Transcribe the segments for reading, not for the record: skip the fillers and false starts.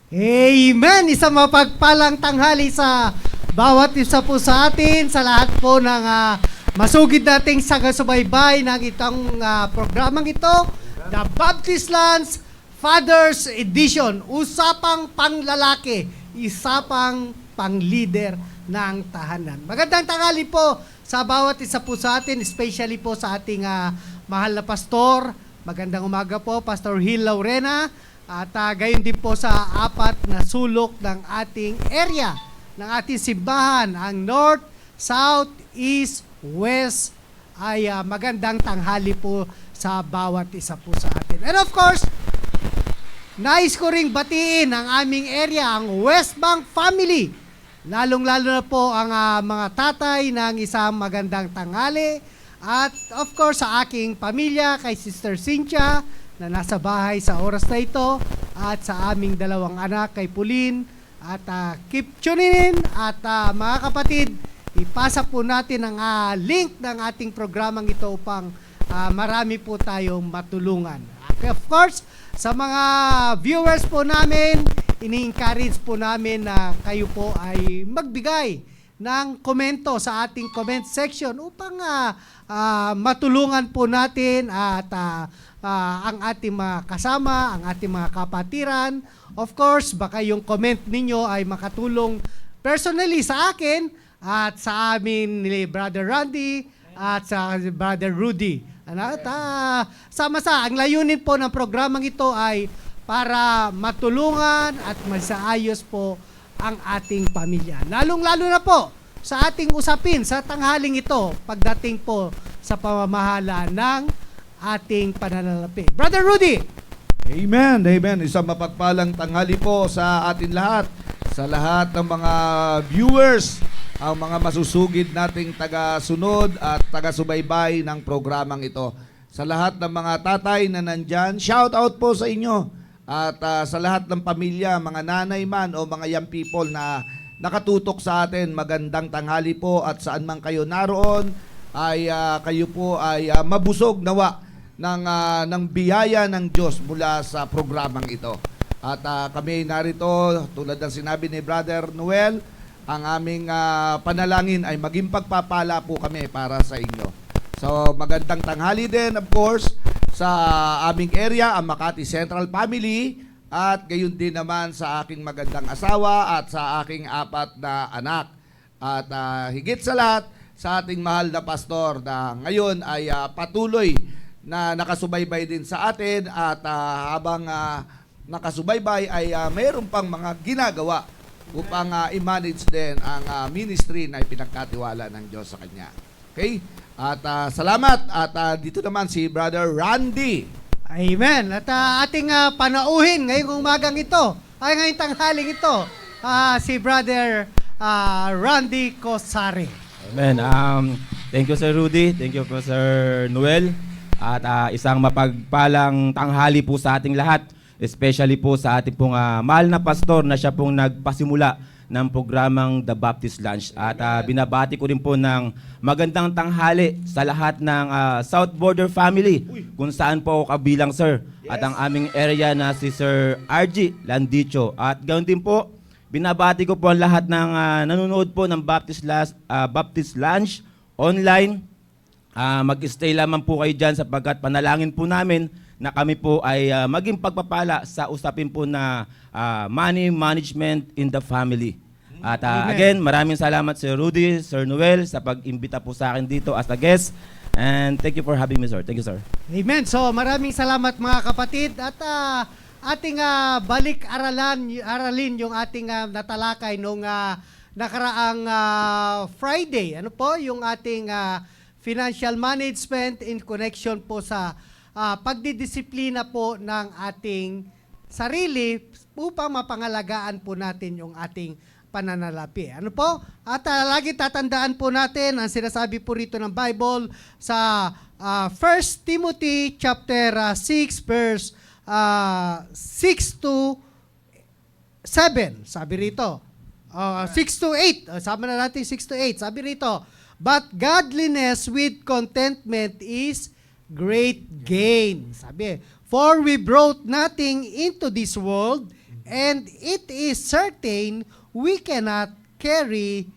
Amen! Isang mapagpalang tanghali sa bawat isa po sa atin, sa lahat po ng masugid nating sagasubaybay ng itong programang ito, The Baptist Lands Fathers Edition. Usapang panglalaki, isapang pang-leader ng tahanan. Magandang tanghali po sa bawat isa po sa atin, especially po sa ating mahal na pastor. Magandang umaga po, Pastor Hill Laurena. At gayon din po sa apat na sulok ng ating area, ng ating simbahan, ang North, South, East, West, ay magandang tanghali po sa bawat isa po sa atin. And of course, nais ko ring batiin ang aming area, ang West Bank family. Lalong-lalo na po ang mga tatay ng isang magandang tanghali. At of course sa aking pamilya, kay Sister Cynthia, na nasa bahay sa oras na ito, at sa aming dalawang anak, kay Pauline at keep tuning in. At mga kapatid, ipasa po natin ang link ng ating programang ito upang marami po tayong matulungan. Of course, sa mga viewers po namin, ini-encourage po namin na kayo po ay magbigay ng komento sa ating comment section upang matulungan po natin at ang ating mga kasama, ang ating mga kapatiran. Of course, baka yung comment ninyo ay makatulong personally sa akin at sa amin ni Brother Randy at sa Brother Rudy. At sama-sama, ang layunin po ng programang ito ay para matulungan at masaayos po ang ating pamilya. Lalong-lalo na po sa ating usapin sa tanghaling ito pagdating po sa pamamahala ng ating pananalapi. Brother Rudy! Amen, amen. Isang mapagpalang tanghali po sa atin lahat, sa lahat ng mga viewers, ang mga masusugid nating taga-sunod at taga-subaybay ng programang ito. Sa lahat ng mga tatay na nandyan, shout out po sa inyo. At sa lahat ng pamilya, mga nanay man o mga young people na nakatutok sa atin, magandang tanghali po at saan man kayo naroon, ay kayo po ay mabusog nawa ng biyaya ng Diyos mula sa programang ito. At kami narito, tulad ng sinabi ni Brother Noel, ang aming panalangin ay maging pagpapala po kami para sa inyo. So magandang tanghali din, of course, sa aming area, ang Makati Central Family, at gayon din naman sa aking magandang asawa at sa aking apat na anak. At higit sa lahat, sa ating mahal na pastor na ngayon ay patuloy na nakasubaybay din sa atin at habang nakasubaybay ay mayroon pang mga ginagawa upang i-manage din ang ministry na ipinagkatiwala ng Diyos sa kanya. Okay? At salamat. At dito naman si Brother Randy. Amen. At ating panauhin ngayong umagang ito, ay ngayong tanghaling ito, si Brother Randy Cosare. Amen. Thank you, Sir Rudy. Thank you po, Sir Noel. At isang mapagpalang tanghali po sa ating lahat, especially po sa ating pong mahal na pastor na siya pong nagpasimula ng programang The Baptist Lunch. At binabati ko rin po ng magandang tanghali sa lahat ng South Border family, kung saan po ako kabilang, sir. At ang aming area na si Sir RG Landicho. At ganoon din po, binabati ko po ang lahat ng nanonood po ng Baptist Lunch online. Mag-stay lamang po kayo dyan sapagkat panalangin po namin na kami po ay maging pagpapala sa usapin po na money management in the family. At again, maraming salamat Sir Rudy, Sir Noel sa pag-imbita po sa akin dito as a guest. And thank you for having me, sir. Thank you, sir. Amen. So maraming salamat mga kapatid. At ating aralin yung ating natalakay nung nakaraang Friday. Ano po? Yung ating financial management in connection po sa pagdidisiplina po ng ating sarili upang mapangalagaan po natin yung ating pananalapi. Ano po? At lagi tatandaan po natin ang sinasabi po rito ng Bible sa 1 Timothy chapter 6 verse 6 to 7. Sabi rito. 6 to 8. Sama na natin 6 to 8. Sabi rito, but godliness with contentment is great gain. Sabi, for we brought nothing into this world, and it is certain we cannot carry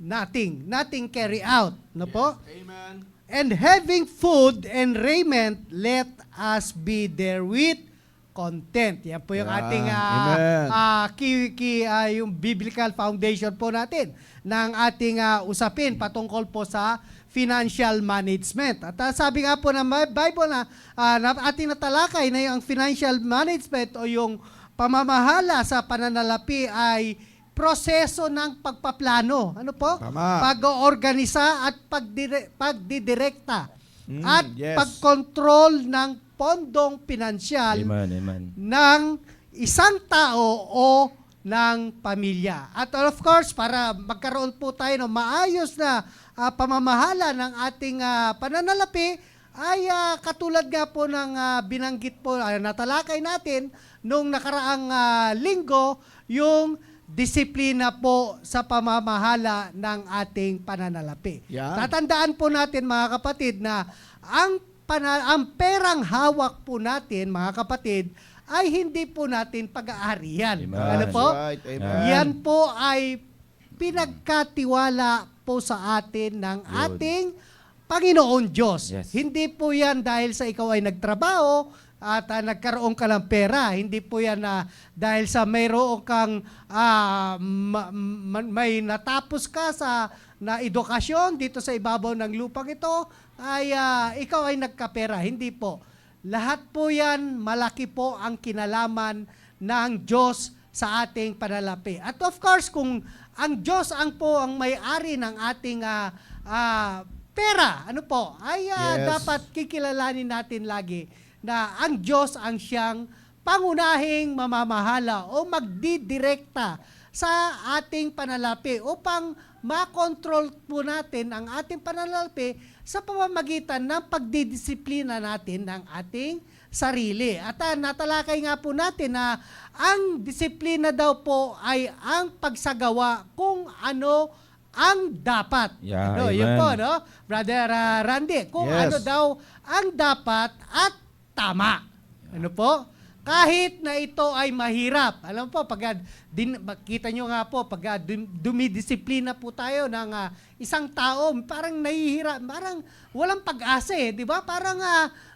nothing carry out. No po? Amen. And having food and raiment, let us be therewith content. Yan po yung Yeah. ating Amen. yung biblical foundation po natin ng ating usapin patungkol po sa financial management. At sabi nga po ng Bible na ating natalakay na yung financial management o yung pamamahala sa pananalapi ay proseso ng pagpaplano. Ano po? Tama. Pag-oorganisa at pagdidirekta at yes. pagkontrol ng pondong pinansyal Amen. ng isang tao o ng pamilya. At of course, para magkaroon po tayo ng maayos na pamamahala ng ating pananalapi, ay katulad nga po ng binanggit po, natalakay natin nung nakaraang linggo, yung disiplina po sa pamamahala ng ating pananalapi. Yan. Tatandaan po natin mga kapatid na ang perang hawak po natin mga kapatid ay hindi po natin pag-aarian. Amen. Ano po? That's right. Amen. Yan po ay pinagkatiwala po sa atin ng Yun. ating Panginoon Diyos. Yes. Hindi po yan dahil sa ikaw ay nagtrabaho at nagkaroon ka ng pera. Hindi po yan dahil sa mayroon kang may natapos ka na edukasyon dito sa ibabaw ng lupang ito ay ikaw ay nagkapera. Hindi po. Lahat po yan, malaki po ang kinalaman ng Diyos sa ating panalapi. At of course, kung ang Diyos ang may-ari ng ating pera, ano po, ay Yes. dapat kikilalanin natin lagi na ang Diyos ang siyang pangunahing mamamahala o magdidirekta sa ating panalapi upang makontrol po natin ang ating panalapi sa pamamagitan ng pagdidisiplina natin ng ating sarili. At natalakay nga po natin na ang disiplina daw po ay ang pagsagawa kung ano ang dapat. Yeah, Yun amen. po, no? Brother Randy, kung Yes. ano daw ang dapat at tama. Ano po? Kahit na ito ay mahirap. Alam po, kita nyo nga po, pag dumidisiplina po tayo ng isang tao, parang nahihirap, parang walang pag-asa eh, di ba? Parang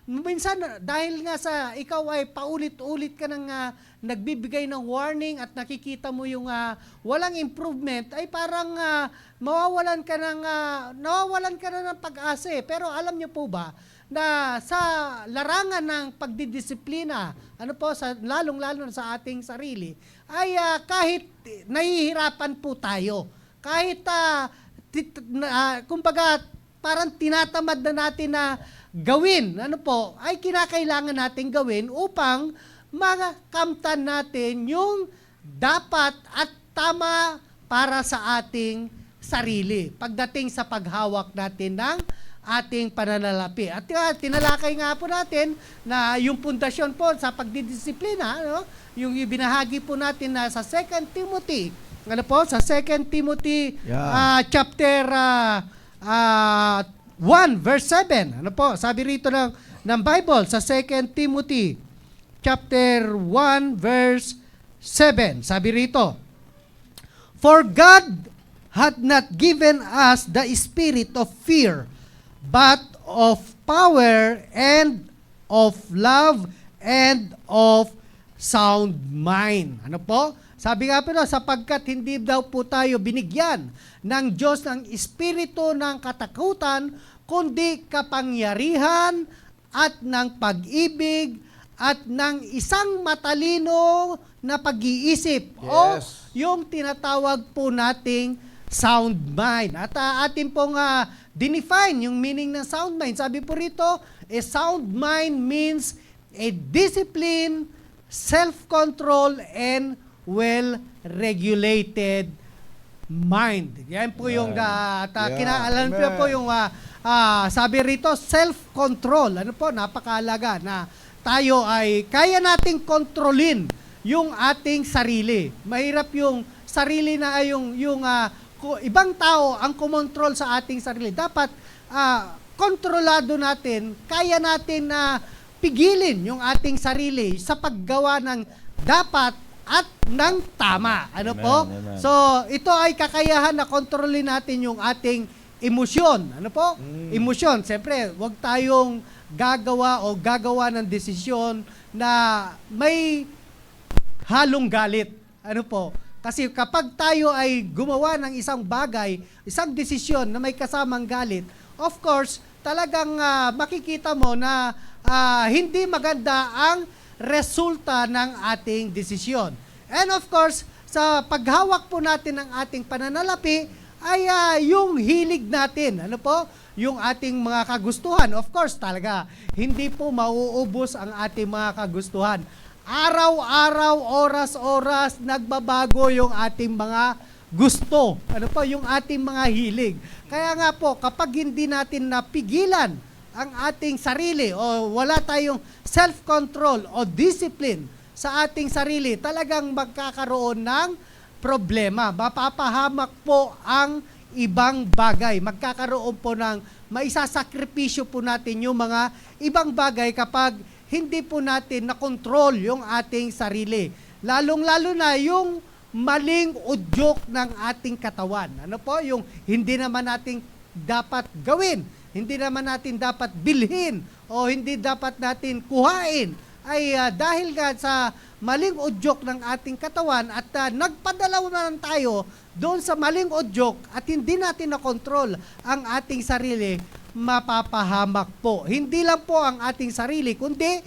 minsan, dahil nga sa ikaw ay paulit-ulit ka nang nagbibigay ng warning at nakikita mo yung walang improvement, ay parang nawawalan ka na ng pag-asa eh. Pero alam nyo po ba, na sa larangan ng pagdidisiplina, lalong-lalo sa ating sarili, ay kahit nahihirapan po tayo, kahit kumbaga parang tinatamad na natin na gawin, ay kinakailangan natin gawin upang makamtan natin yung dapat at tama para sa ating sarili pagdating sa paghawak natin ng ating pananalapi. At tinalakay nga po natin na yung pundasyon po sa pagdidisiplina, yung ibinahagi po natin na sa 2 Timothy, sa 2 Timothy Yeah. chapter 1 verse 7. Sabi rito ng Bible sa 2 Timothy chapter 1 verse 7. Sabi rito, "For God hath not given us the spirit of fear, but of power and of love and of sound mind." Ano po? Sabi nga po, sapagkat hindi daw po tayo binigyan ng Diyos ng espiritu ng katakutan, kundi kapangyarihan at ng pag-ibig at ng isang matalino na pag-iisip o Yes. yung tinatawag po nating sound mind. At atin pong define yung meaning ng sound mind. Sabi po rito, a sound mind means a discipline, self-control, and well-regulated mind. Yan po yung kinaalam Amen. po yung sabi rito, self-control. Napakahalaga na tayo ay kaya nating kontrolin yung ating sarili. Mahirap yung sarili na yung ibang tao ang kumontrol sa ating sarili. Dapat kontrolado natin, kaya natin na pigilin yung ating sarili sa paggawa ng dapat at ng tama. Ano Amen, po? amen. So, ito ay kakayahan na kontrolin natin yung ating emosyon. Ano po? Emosyon. Siyempre, huwag tayong gagawa ng desisyon na may halong galit. Ano po? Kasi kapag tayo ay gumawa ng isang bagay, isang desisyon na may kasamang galit, of course, talagang makikita mo na hindi maganda ang resulta ng ating desisyon. And of course, sa paghawak po natin ng ating pananalapi, ay yung hilig natin. Ano po? Yung ating mga kagustuhan. Of course, talaga, hindi po mauubos ang ating mga kagustuhan. Araw-araw, oras-oras, nagbabago yung ating mga gusto. Ano po? Yung ating mga hilig. Kaya nga po, kapag hindi natin napigilan ang ating sarili o wala tayong self-control o discipline sa ating sarili, talagang magkakaroon ng problema. Mapapahamak po ang ibang bagay. Magkakaroon po ng maisasakripisyo po natin yung mga ibang bagay kapag hindi po natin na-control yung ating sarili. Lalong-lalo na yung maling udyok ng ating katawan. Ano po? Yung hindi naman natin dapat gawin, hindi naman natin dapat bilhin o hindi dapat natin kuhain ay dahil nga sa maling udyok ng ating katawan at nagpadalaw na lang tayo doon sa maling udyok at hindi natin na-control ang ating sarili, mapapahamak po. Hindi lang po ang ating sarili, kundi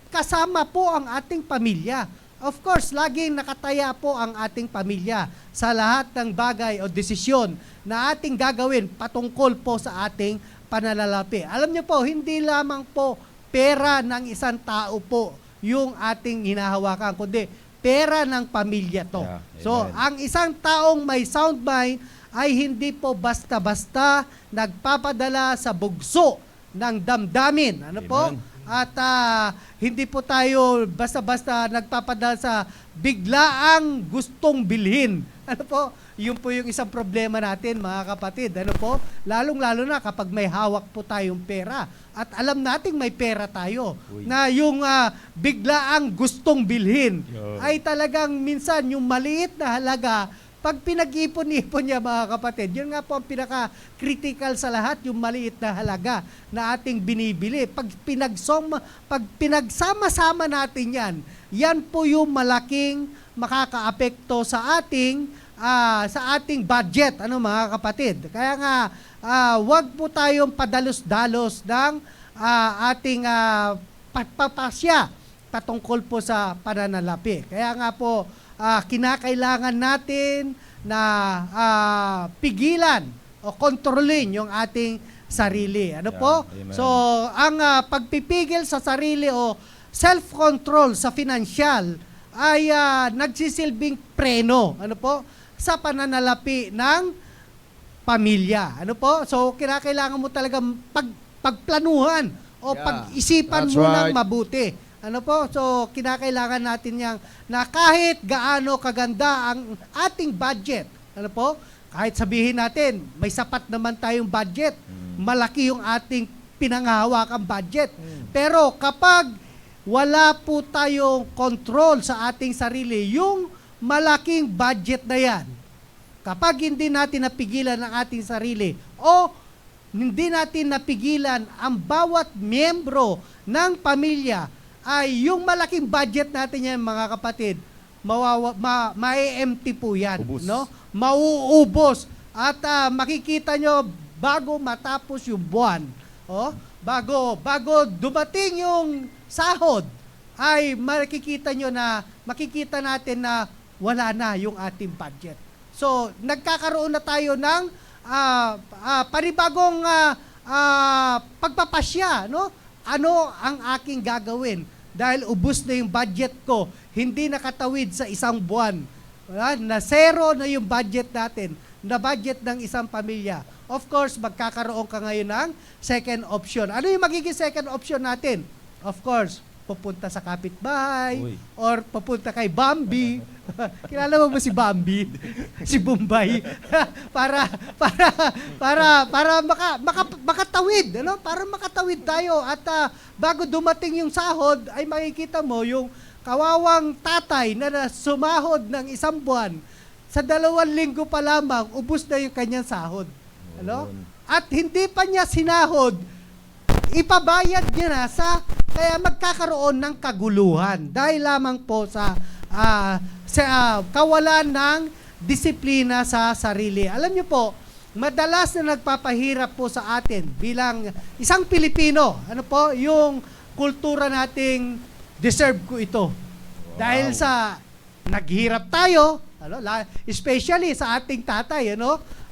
kasama po ang ating pamilya. Of course, laging nakataya po ang ating pamilya sa lahat ng bagay o desisyon na ating gagawin patungkol po sa ating pananalapi. Alam niyo po, hindi lamang po pera ng isang tao po yung ating hinahawakan, kundi pera ng pamilya to. Yeah, So, amen. ang isang taong may sound mind ay hindi po basta-basta nagpapadala sa bugso ng damdamin. Ano po? Amen. At hindi po tayo basta-basta nagpapadala sa biglaang gustong bilhin. Ano po? Yun po yung isang problema natin, mga kapatid. Ano po? Lalong-lalo na kapag may hawak po tayong pera. At alam nating may pera tayo. Uy. Na yung biglaang gustong bilhin Yo. ay talagang minsan yung maliit na halaga, pag pinag-ipon-ipon niya, mga kapatid, yun nga po ang pinaka-critical sa lahat, yung maliit na halaga na ating binibili. Pag pinagsama-sama natin yan, yan po yung malaking makakaapekto sa ating budget, ano mga kapatid. Kaya nga, wag po tayong padalos-dalos ng ating pagpapasya patungkol po sa pananalapi. Kaya nga po, kinakailangan natin na pigilan o kontrolin yung ating sarili. Ano Yeah, po? amen. So, ang pagpipigil sa sarili o self-control sa financial ay nagsisilbing preno. Ano po? Sa pananalapi ng pamilya. Ano po? So, kinakailangan mo talaga pagplanuhan o Yeah, pag-isipan that's mo ng right. mabuti. Ano po? So, kinakailangan natin yang na kahit gaano kaganda ang ating budget, ano po? Kahit sabihin natin, may sapat naman tayong budget, malaki yung ating pinanghahawakang budget. Pero kapag wala po tayong control sa ating sarili, yung malaking budget na yan, kapag hindi natin napigilan ang ating sarili o hindi natin napigilan ang bawat miyembro ng pamilya, ay yung malaking budget natin yan, mga kapatid, ma-empty po yan. Ubus. No? Mauubos. At makikita nyo bago matapos yung buwan, bago dumating yung sahod, ay makikita natin na wala na yung ating budget. So, nagkakaroon na tayo ng panibagong pagpapasya, no? Ano ang aking gagawin? Dahil ubos na yung budget ko, hindi nakatawid sa isang buwan. Wala, na zero na yung budget natin, na budget ng isang pamilya. Of course, magkakaroon ka ngayon ng second option. Ano yung magiging second option natin? Of course, pupunta sa kapitbahay Uy. or pupunta kay Bambi. Kilala mo ba si Bambi? Si Bombay. para makatawid, ano? Para makatawid tayo at bago dumating yung sahod ay makikita mo yung kawawang tatay na sumahod ng 1 buwan, sa 2 linggo pa lamang, ubus na yung kanyang sahod. Ano? At hindi pa niya sinahod, ipabayad niya na kaya magkakaroon ng kaguluhan dahil lamang po sa kawalan ng disiplina sa sarili. Alam niyo po, madalas na nagpapahirap po sa atin bilang isang Pilipino, yung kultura nating deserve ko ito. Dahil sa naghirap tayo, especially sa ating tatay,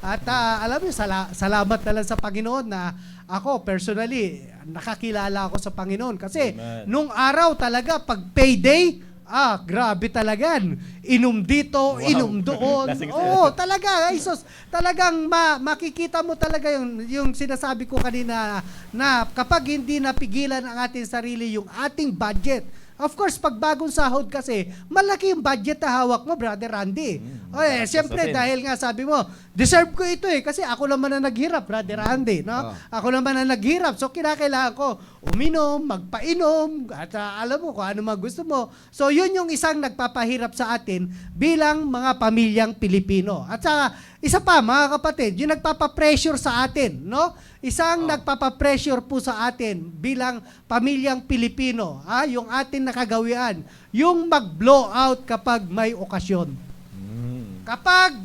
At alam niyo, salamat na lang sa Panginoon na ako personally nakakilala ako sa Panginoon kasi Amen. nung araw talaga pag payday, grabe talagan. Inom dito, inom doon. Lasing Oo, talaga. Ay, sus, talagang makikita mo talaga yung sinasabi ko kanina na kapag hindi napigilan ang ating sarili, yung ating budget. Of course, pag bagong sahod kasi, malaki yung budget na hawak mo, Brother Randy. Siyempre, dahil nga sabi mo, deserve ko ito kasi ako naman na naghirap, Brother Randy. No? Ako naman na naghirap. So, kinakailangan ko uminom, magpainom, at alam mo kung ano mga gusto mo. So, yun yung isang nagpapahirap sa atin bilang mga pamilyang Pilipino. At saka, isa pa, mga kapatid, yung nagpapapressure sa atin, no? Isang nagpapapressure po sa atin bilang pamilyang Pilipino, yung ating nakagawian, yung mag-blow out kapag may okasyon. Kapag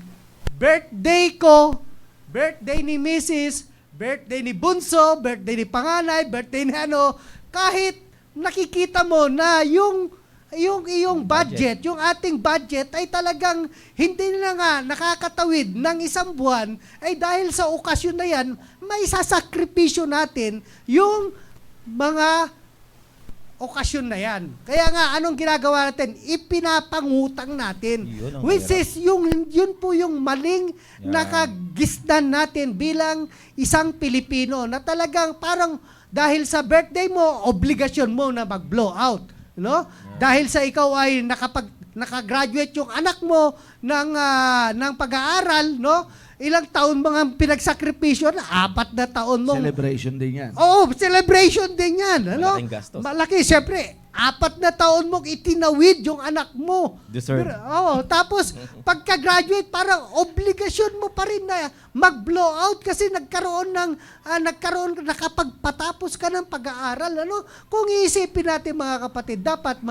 birthday ko, birthday ni Mrs., birthday ni Bunso, birthday ni Panganay, birthday ni kahit nakikita mo na yung iyong budget, yung ating budget ay talagang hindi na nga nakakatawid ng 1 buwan, ay dahil sa okasyon na yan, may sasakripisyo natin yung mga okasyon na yan. Kaya nga, anong ginagawa natin? Ipinapangutang natin. Which is, yun po yung maling nakagisnan natin bilang isang Pilipino na talagang parang dahil sa birthday mo, obligasyon mo na mag-blow out. No? Dahil sa ikaw ay nakagraduate yung anak mo ng pag-aaral, no? Ilang taon mga pinagsakripisyo na 4 na taon mo. Celebration din yan. Oo, celebration din yan. Malaking gastos. Malaki, siyempre. 4 na taon mong itinawid yung anak mo. Deserve. Tapos, pagka-graduate, parang obligasyon mo pa rin na mag-blow out kasi nakapagpatapos ka ng pag-aaral. Kung iisipin natin mga kapatid, dapat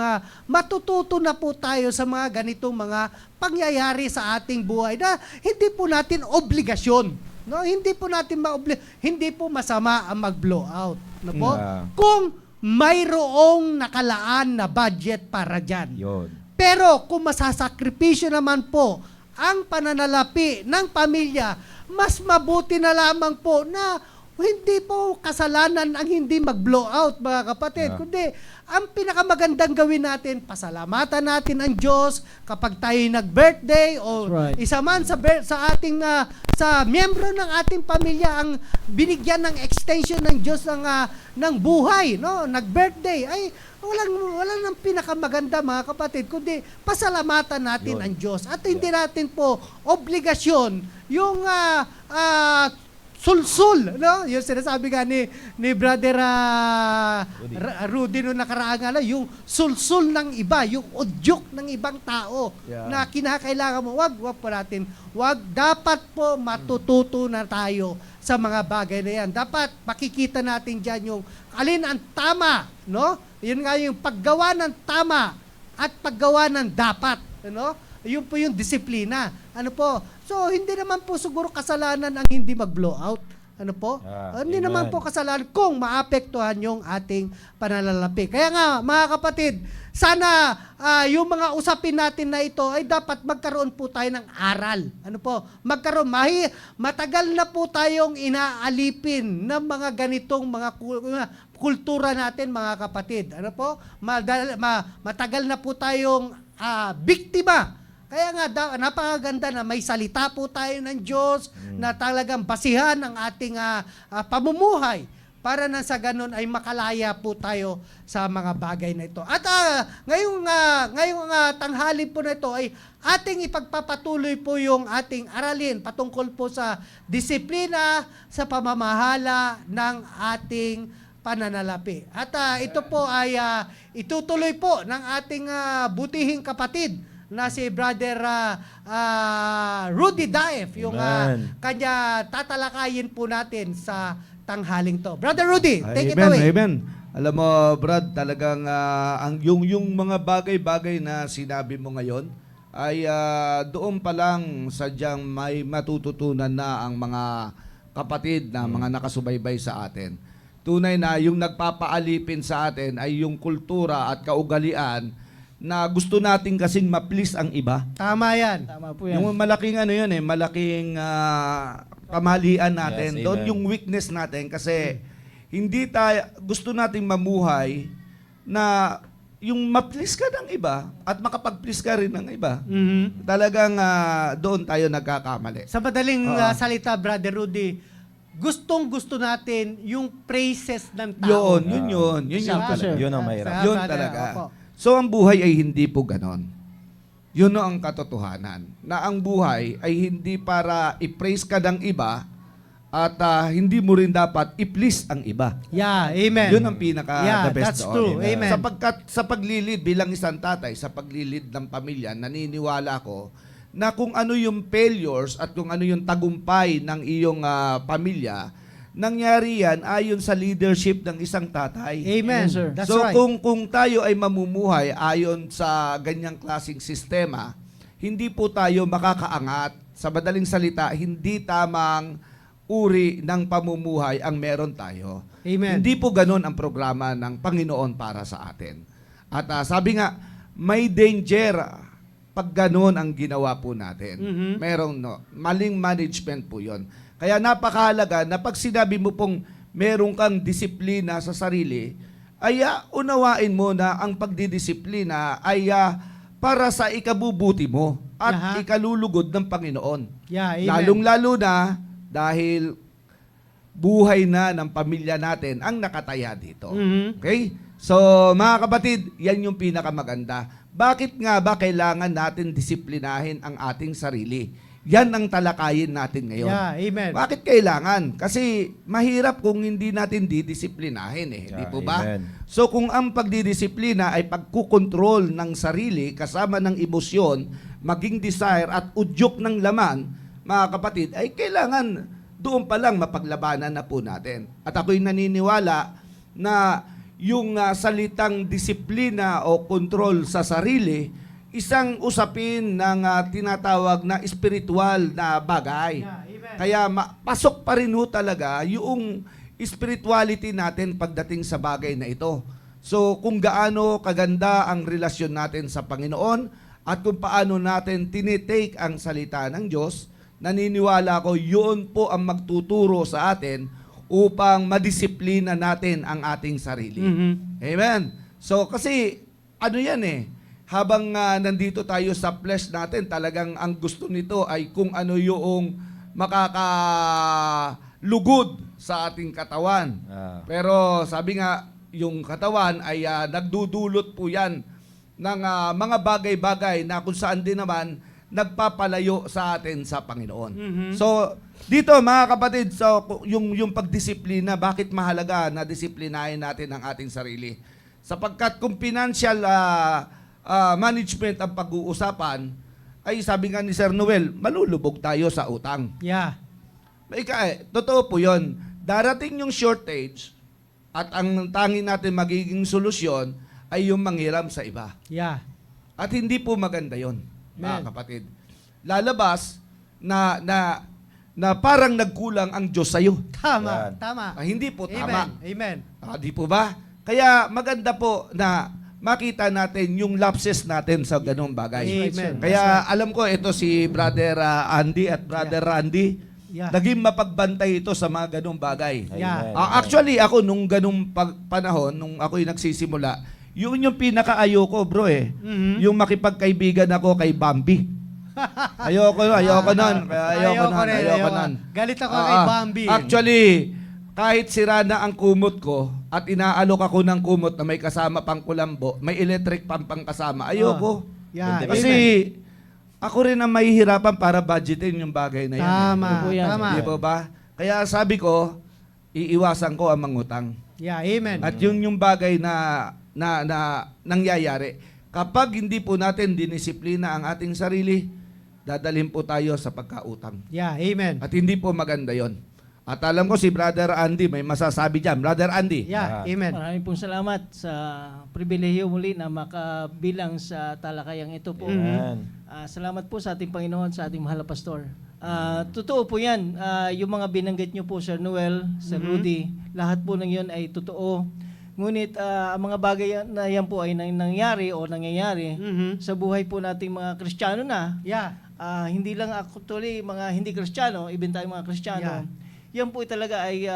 matututo na po tayo sa mga ganitong mga pangyayari sa ating buhay na hindi po natin obligasyon. No? Hindi po masama ang mag-blow out. Kung mayroong nakalaan na budget para dyan. Yun. Pero kung masasakripisyo naman po ang pananalapi ng pamilya, mas mabuti na lamang po na hindi po kasalanan ang hindi mag-blow out, mga kapatid. Kundi, ang pinakamagandang gawin natin, pasalamatan natin ang Diyos kapag tayo nag-birthday o isa man sa ating sa miyembro ng ating pamilya ang binigyan ng extension ng Diyos ng buhay, no? Nag-birthday ay wala nang pinakamaganda, mga kapatid, kundi pasalamatan natin ang Diyos at hindi natin po obligasyon yung sulsul, no? Yung sinasabi nga ni Brother Rudy noong nakaraan yung sulsul ng iba, yung udyok ng ibang tao na kinakailangan mo. Wag po natin. Dapat po matututo na tayo sa mga bagay na yan. Dapat makikita natin dyan yung alin ang tama, no? Yun nga yung paggawa ng tama at paggawa ng dapat, no? Yun po yung disiplina. So, hindi naman po siguro kasalanan ang hindi mag-blow out. Hindi naman po kasalanan kung maapektuhan yung ating pananalapi. Kaya nga, mga kapatid, sana yung mga usapin natin na ito ay dapat magkaroon po tayo ng aral. Matagal na po tayong inaalipin ng mga ganitong mga kultura natin, mga kapatid. Matagal na po tayong biktima. Kaya nga, napakaganda na may salita po tayo ng Diyos na talagang basihan ang ating pamumuhay para na sa ganun ay makalaya po tayo sa mga bagay na ito. At ngayong tanghali po na ito ay ating ipagpapatuloy po yung ating aralin patungkol po sa disiplina sa pamamahala ng ating pananalapi. At ito po ay itutuloy po ng ating butihing kapatid na si Brother Rudy Daef, yung Amen. kanya tatalakayin po natin sa tanghaling to. Brother Rudy, take it Amen, away. amen. Alam mo, Brad, talagang yung mga bagay-bagay na sinabi mo ngayon ay doon pa lang sadyang may matututunan na ang mga kapatid na mga nakasubaybay sa atin. Tunay na yung nagpapaalipin sa atin ay yung kultura at kaugalian na gusto natin kasing ma-please ang iba. Tama yan. Tama po yan. Yung malaking malaking kamalian natin. Yes, Doon amen. yung weakness natin kasi hindi tayo gusto nating mamuhay na yung ma-please ka ng iba at makapag-please ka rin ng iba. Mhm. Talagang doon tayo nagkakamali. Sa madaling Oo. salita, Brother Rudy, gustong-gusto natin yung praises ng tao. Yun yung Sakto, sir. Yun ang mahirap. Sa Yun brother, talaga. opo. So ang buhay ay hindi po ganon. Yun ang katotohanan. Na ang buhay ay hindi para i-praise ka ng iba at hindi mo rin dapat i-please ang iba. Yeah, amen. Yun ang pinaka Yeah, the best that's doon. true. Amen. Sapagkat sa paglilid bilang isang tatay, sa paglilid ng pamilya, naniniwala ko na kung ano yung failures at kung ano yung tagumpay ng iyong pamilya, nangyari yan ayon sa leadership ng isang tatay. Amen. Yes, sir. That's so right. kung tayo ay mamumuhay ayon sa ganyang klaseng sistema, hindi po tayo makakaangat. Sa madaling salita, hindi tamang uri ng pamumuhay ang meron tayo. Amen. Hindi po ganun ang programa ng Panginoon para sa atin. At sabi nga, may danger pag ganun ang ginawa po natin. Mhm. Merong maling management po yon. Kaya napakahalaga na pag sinabi mo pong meron kang disiplina sa sarili, ay unawain mo na ang pagdidisiplina ay para sa ikabubuti mo at Aha. ikalulugod ng Panginoon. Yeah, amen. Lalong-lalo na dahil buhay na ng pamilya natin ang nakataya dito. Mhm. Okay? So, mga kapatid, yan yung pinakamaganda. Bakit nga ba kailangan natin disiplinahin ang ating sarili? Yan ang talakayin natin ngayon. Yeah, amen. Bakit kailangan? Kasi mahirap kung hindi natin didisiplinahin di po ba? Amen. So kung ang pagdidisiplina ay pagkukontrol ng sarili kasama ng emosyon, maging desire at udyok ng laman, mga kapatid, ay kailangan doon pa lang mapaglabanan na po natin. At ako'y naniniwala na yung salitang disiplina o kontrol sa sarili, isang usapin ng tinatawag na spiritual na bagay. Yeah, amen. Kaya pasok pa rin ho talaga yung spirituality natin pagdating sa bagay na ito. So kung gaano kaganda ang relasyon natin sa Panginoon at kung paano natin tinitake ang salita ng Diyos, naniniwala ko yun po ang magtuturo sa atin upang madisiplina natin ang ating sarili. Mhm. Amen. So kasi ano yan habang nandito tayo sa flesh natin, talagang ang gusto nito ay kung ano yung makakalugod sa ating katawan. Pero sabi nga, yung katawan ay nagdudulot po yan ng mga bagay-bagay na kung saan din naman nagpapalayo sa atin sa Panginoon. Mhm. So, dito mga kapatid, so, yung pagdisiplina, bakit mahalaga na disiplinahin natin ang ating sarili? Sapagkat kung financial management ang pag-uusapan, ay sabi nga ni Sir Noel, malulubog tayo sa utang. Yeah. Totoo po yun. Darating yung shortage at ang tanging natin magiging solusyon ay yung manghiram sa iba. Yeah. At hindi po maganda yon, mga Amen. kapatid. Lalabas na parang nagkulang ang Diyos sa'yo. Tama, Yan. tama. Hindi po tama. Amen. Di po ba? Kaya maganda po na makita natin yung lapses natin sa ganong bagay. Amen. Kaya alam ko ito si Brother Andy at Brother Randy, Yeah. naging mapagbantay ito sa mga ganong bagay. Yeah. Actually, ako nung ganong panahon, nung ako'y nagsisimula, yun yung pinaka-ayoko, bro Mhm. Yung makipagkaibigan ako kay Bambi. Ayoko nun. Ayoko nun. Galit ako kay Bambi. Actually, kahit sira na ang kumot ko at inaalok ako ng kumot na may kasama pang kulambo, may electric pump pang kasama, ayoko. Yeah, Kasi ako rin ang mahihirapan para budgetin yung bagay na yan. Tama, Ito po yan. tama. Di ba ba? Kaya sabi ko, iiwasan ko ang mangutang. Yeah, amen. At yun yung bagay na nangyayari. Kapag hindi po natin dinisiplina ang ating sarili, dadalhin po tayo sa pagkautang. Yeah, amen. At hindi po maganda yon. At alam ko si Brother Andy may masasabi dyan. Brother Andy. Yeah, amen. Maraming pong salamat sa pribilehiyo muli na makabilang sa talakayang ito po. Amen. Salamat po sa ating Panginoon, sa ating mahal na pastor. Totoo po yan. Yung mga binanggit nyo po, Sir Noel, Sir Rudy, lahat po ng yun ay totoo. Ngunit ang mga bagay na yan po ay nangyari o nangyayari sa buhay po nating mga Kristiyano na. Yeah. Hindi lang actually mga hindi Kristiyano, even tayo mga Kristiyano. Yeah. Yan po talaga ay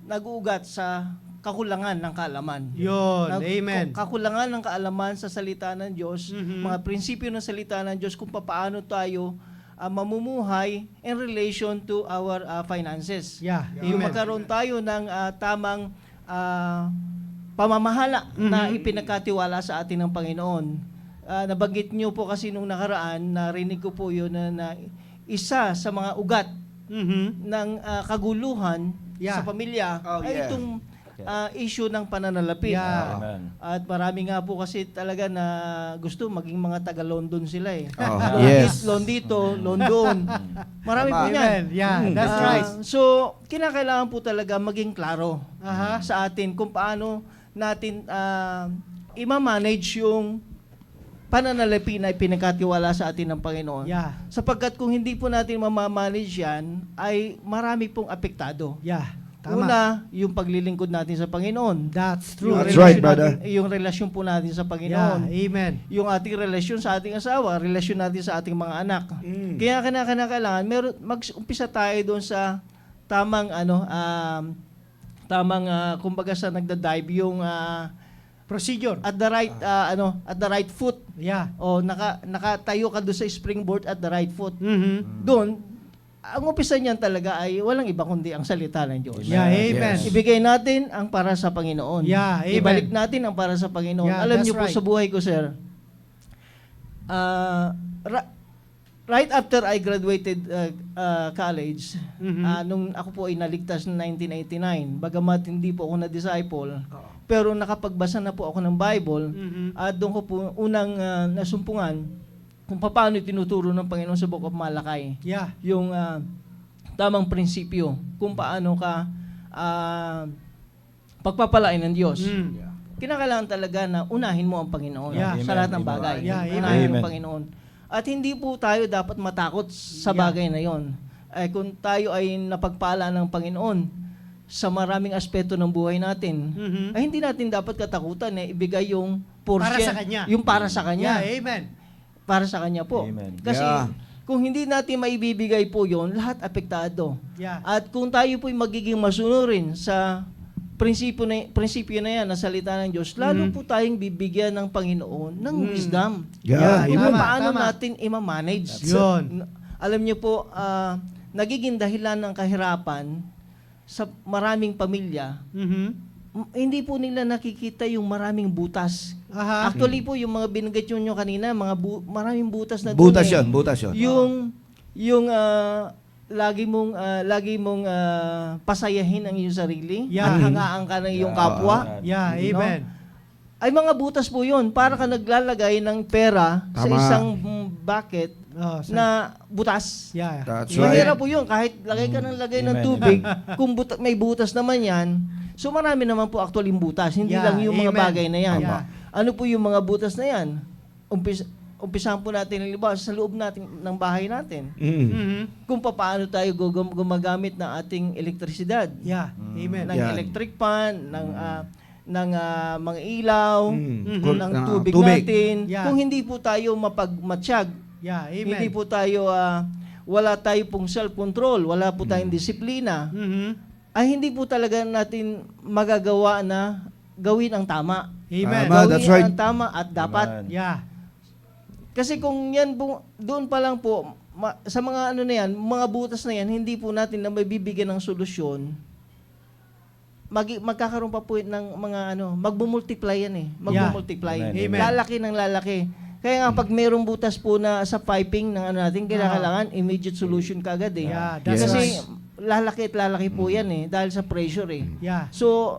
nag-uugat sa kakulangan ng kaalaman. Yun, amen. Kakulangan ng kaalaman sa salita ng Diyos, mga prinsipyo ng salita ng Diyos kung paano tayo mamumuhay in relation to our finances. Yeah, Yung amen. magkaroon tayo ng tamang pamamahala na ipinagkatiwala sa atin ng Panginoon. Nabanggit niyo po kasi nung nakaraan, narinig ko po yun na isa sa mga ugat ng kaguluhan Yeah. sa pamilya Oh, ay yeah. itong issue ng pananalapi. Yeah. Amen. At marami nga po kasi talaga na gusto maging mga taga-London sila eh. Oh, Loan yes. loan dito, loan doon. Marami po Tama. yan. Amen. Yeah, that's right. So, kinakailangan po talaga maging klaro sa atin kung paano natin i-manage yung pananalapi na ipinagkatiwala sa atin ng Panginoon. Yeah. Sapagkat kung hindi po natin mamamanage yan, ay marami pong apektado. Yeah. Tama. Una, yung paglilingkod natin sa Panginoon. That's true. Yung That's right, relasyon brother. yung relasyon po natin sa Yeah, Panginoon. amen. Yung ating relasyon sa ating asawa, relasyon natin sa ating mga anak. Kaya kinakailangan mag-umpisa tayo doon sa tamang kumbaga sa nagda-dive yung Procedure. at the right foot. Yeah. O nakatayo ka doon sa springboard at the right foot. Mhm. Doon, ang umpisa niyan talaga ay walang iba kundi ang salita ng Diyos. Yeah, amen. Yes. Ibigay natin ang para sa Panginoon. Yeah, amen. Ibalik natin ang para sa Panginoon. Yeah, Alam that's niyo po right. sa buhay ko, sir, right after I graduated college, nung ako po ay naligtas noong 1989, bagamat hindi po ako na-disciple, pero nakapagbasa na po ako ng Bible, at doon ko po unang nasumpungan kung paano tinuturo ng Panginoon sa Book of Malakay. Yeah. Yung tamang prinsipyo kung paano ka pagpapalain ng Diyos. Kinakailangan talaga na unahin mo ang Panginoon Yeah. sa lahat ng bagay. Yeah, amen. Unahin Amen. ang Panginoon. At hindi po tayo dapat matakot sa Yeah. bagay na yon. Kung tayo ay napagpala ng Panginoon sa maraming aspeto ng buhay natin, ay hindi natin dapat katakutan na ibigay yung portion, Para sa Kanya. yung para sa Kanya. Yeah, amen. Para sa Kanya po. Amen. Kasi Yeah. kung hindi natin maibibigay po yon, lahat apektado. Yeah. At kung tayo po'y magiging masunurin sa prinsipyo na yan, na salita ng Diyos, lalo po tayong bibigyan ng Panginoon ng wisdom. Yeah, Kung tama, paano tama. natin i-manage. Yun. Alam niyo po, nagiging dahilan ng kahirapan sa maraming pamilya, hindi po nila nakikita yung maraming butas. Aha. Actually po, yung mga binanggit nyo kanina, maraming butas na Butas dun eh. yun, butas yun. Yung lagi mong pasayahin ang iyong sarili, Yeah. at hangaan ka ng iyong kapwa. Yeah, You know? amen. Ay mga butas po 'yun, para ka naglalagay ng pera sa Tama. isang bucket Oh, na butas. yeah. That's Mahirap right. po 'yun, kahit lagay ka ng lagay ng Amen. tubig, kung may butas naman 'yan. So marami naman po actually yung butas, hindi Yeah, lang yung mga amen. bagay na 'yan. Yeah. Ano po yung mga butas na 'yan? Umpisahan po natin halimbawa sa loob natin ng bahay natin. Kung paano tayo gumagamit ng ating elektrisidad. Yeah, amen. Ng Yan. electric fan, ng mga ilaw, ng tubig tubig. natin. Yeah. Kung hindi po tayo mapagmatsyag, Yeah, amen. hindi po tayo, wala tayo pong self-control, wala po tayong disiplina, ay hindi po talaga natin magagawa na gawin ang tama. Amen. Tama. Gawin that's right. ang tama at dapat. Amen. Yeah. Kasi kung yan po, doon pa lang po, sa mga ano na yan, mga butas na yan, hindi po natin na mabibigyan ng solusyon, magkakaroon pa po ng mga magmumultiply yan eh. Magmumultiply. Yeah. Amen. Lalaki ng lalaki. Kaya nga pag mayroong butas po na sa piping ng natin, kailangan immediate solution kagad eh. Yeah, that's Kasi right. lalaki at lalaki po yan eh, dahil sa pressure eh. Yeah. So,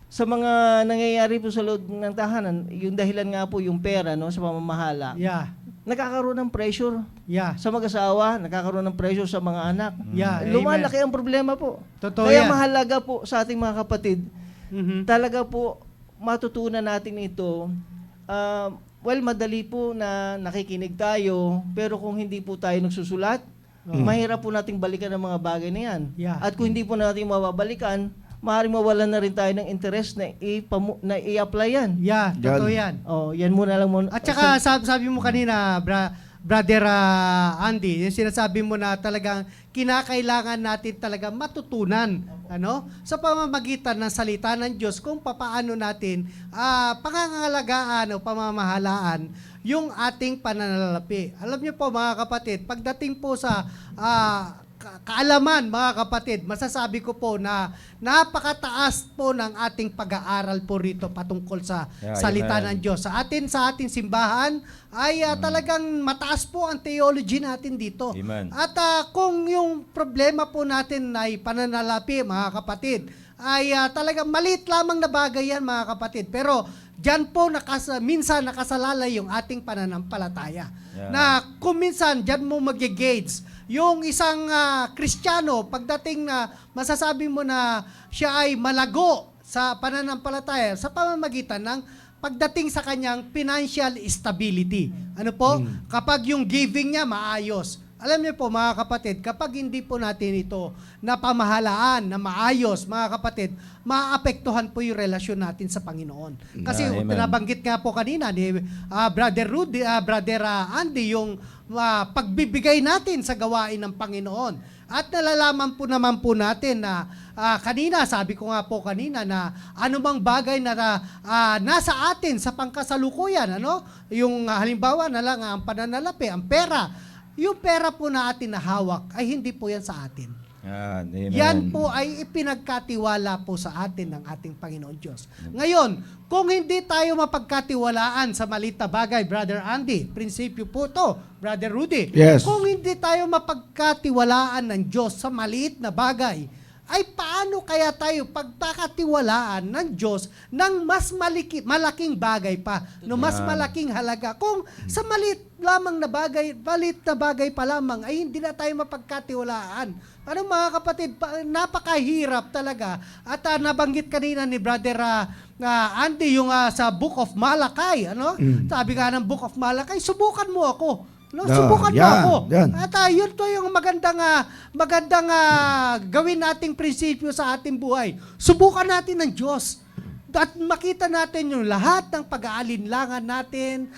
sa mga nangyayari po sa loob ng tahanan, yung dahilan nga po yung pera, no, sa pamamahala. Yeah. Nakakaroon ng pressure Yeah. sa mag-asawa, nakakaroon ng pressure sa mga anak. Yeah. Lumalaki ang problema po. Totoo Kaya yan. mahalaga po sa ating mga kapatid, Mhm. talaga po matutunan natin ito. Well, madali po na nakikinig tayo, pero kung hindi po tayo nagsusulat, mahirap po nating balikan ang mga bagay na yan. Yeah. At kung hindi po natin mababalikan, maaaring mawalan na rin tayo ng interest na i-apply yan. Yeah, totoo yan. Oh, yan muna lang muna. At saka sabi mo kanina, Brother Andy, yung sinasabi mo na talagang kinakailangan natin talaga matutunan sa pamamagitan ng salita ng Diyos kung papaano natin pangangalagaan o pamamahalaan yung ating pananalapi. Alam niyo po mga kapatid, pagdating po sa kaalaman mga kapatid, masasabi ko po na napakataas po ng ating pag-aaral po rito patungkol sa salita ng Diyos. Sa ating simbahan ay talagang mataas po ang theology natin dito. Amen. At kung yung problema po natin ay pananalapi mga kapatid, ay talagang maliit lamang na bagay yan mga kapatid. Pero diyan po minsan nakasalalay yung ating pananampalataya. Yeah. Na kung minsan diyan mo mag-gauge yung isang Kristiyano, pagdating na masasabi mo na siya ay malago sa pananampalataya sa pamamagitan ng pagdating sa kanyang financial stability. Ano po? Kapag yung giving niya maayos. Alam niyo po mga kapatid, kapag hindi po natin ito napamahalaan na maayos, mga kapatid, maapektuhan po yung relasyon natin sa Panginoon. Kasi Amen. nabanggit nga po kanina ni Brother Andy, yung pagbibigay natin sa gawain ng Panginoon. At nalalaman po naman po natin na kanina, sabi ko nga po kanina na anumang bagay na nasa atin sa pangkasalukuyan, yung halimbawa na lang ang pananalapi, ang pera, yung pera po na atin na hawak ay hindi po yan sa atin. Amen. Yan po ay ipinagkatiwala po sa atin ng ating Panginoon Diyos. Ngayon, kung hindi tayo mapagkatiwalaan sa maliit na bagay, Brother Andy, prinsipyo po to, Brother Rudy. Yes. Kung hindi tayo mapagkatiwalaan ng Diyos sa maliit na bagay, ay paano kaya tayo pagkakatiwalaan ng Diyos ng mas malaking bagay pa, no mas malaking halaga? Kung sa maliit lamang na bagay, pa lamang, ay hindi na tayo mapagkatiwalaan. Ano mga kapatid, napakahirap talaga. At nabanggit kanina ni Brother Andy yung sa Book of Malachi, Sabi nga ng Book of Malachi, subukan mo ako. Subukan mo ako. Yan. At yun to yung magandang gawin nating prinsipyo sa ating buhay. Subukan natin ng Diyos. At makita natin yung lahat ng pag-aalinlangan natin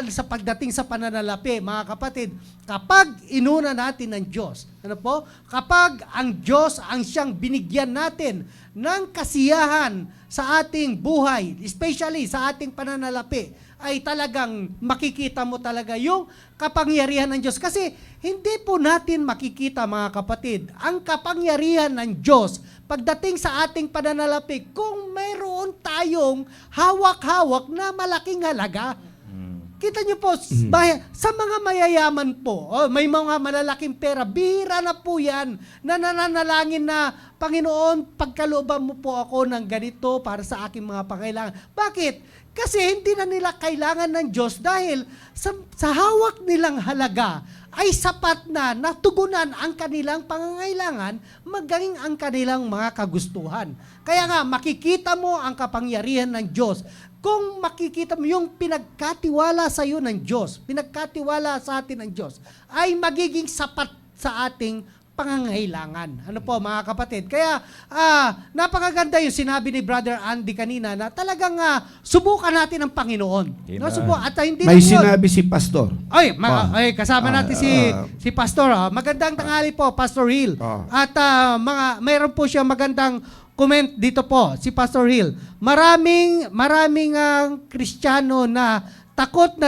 sa pagdating sa pananalapi, mga kapatid, kapag inuna natin ng Diyos. Ano po? Kapag ang Diyos ang siyang binigyan natin ng kasiyahan sa ating buhay, especially sa ating pananalapi, ay talagang makikita mo talaga yung kapangyarihan ng Diyos. Kasi hindi po natin makikita, mga kapatid, ang kapangyarihan ng Diyos pagdating sa ating pananalapi kung mayroon tayong hawak-hawak na malaking halaga. Kita niyo po, sa mga mayayaman po, may mga malalaking pera, bihira na po yan, na nananalangin na, Panginoon, pagkalooban mo po ako ng ganito para sa aking mga pangailangan. Bakit? Kasi hindi na nila kailangan ng Diyos dahil sa hawak nilang halaga ay sapat na natugunan ang kanilang pangangailangan, maging ang kanilang mga kagustuhan. Kaya nga, makikita mo ang kapangyarihan ng Diyos. Kung makikita mo yung pinagkatiwala sa iyo ng Diyos, pinagkatiwala sa atin ng Diyos, ay magiging sapat sa ating pangangailangan. Ano po mga kapatid? Kaya napakaganda yung sinabi ni Brother Andy kanina na talagang subukan natin ang Panginoon. Amen. At hindi May lang yun. sinabi si Pastor. Ay, kasama natin si Pastor. Magandang tanghali po, Pastor Hill. At mayroon po siya magandang comment dito po, si Pastor Hill. Maraming Kristiyano na takot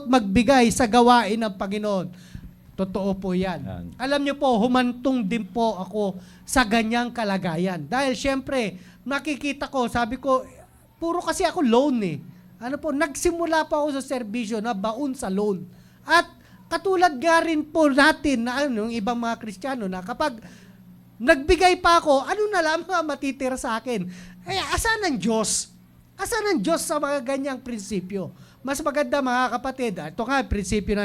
magbigay sa gawain ng Panginoon. Totoo po yan. Alam niyo po, humantong din po ako sa ganyang kalagayan. Dahil syempre, nakikita ko, sabi ko, puro kasi ako loan . Nagsimula pa ako sa serbisyo na baon sa loan. At katulad nga rin po natin na yung ibang mga Kristiyano na kapag nagbigay pa ako, ano na lang matitira sa akin? asan ang Diyos? Asan ang Diyos sa mga ganyang prinsipyo? Mas maganda mga kapatid, ito nga, prinsipyo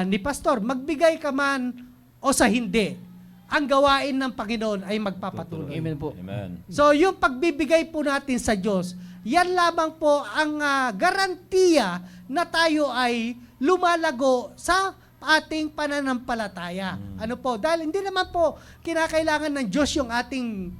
ni Pastor, magbigay ka man o sa hindi, ang gawain ng Panginoon ay magpapatuloy. Amen po. Amen. So yung pagbibigay po natin sa Diyos, yan lamang po ang garantiya na tayo ay lumalago sa ating pananampalataya. Ano po? Dahil hindi naman po kinakailangan ng Diyos yung ating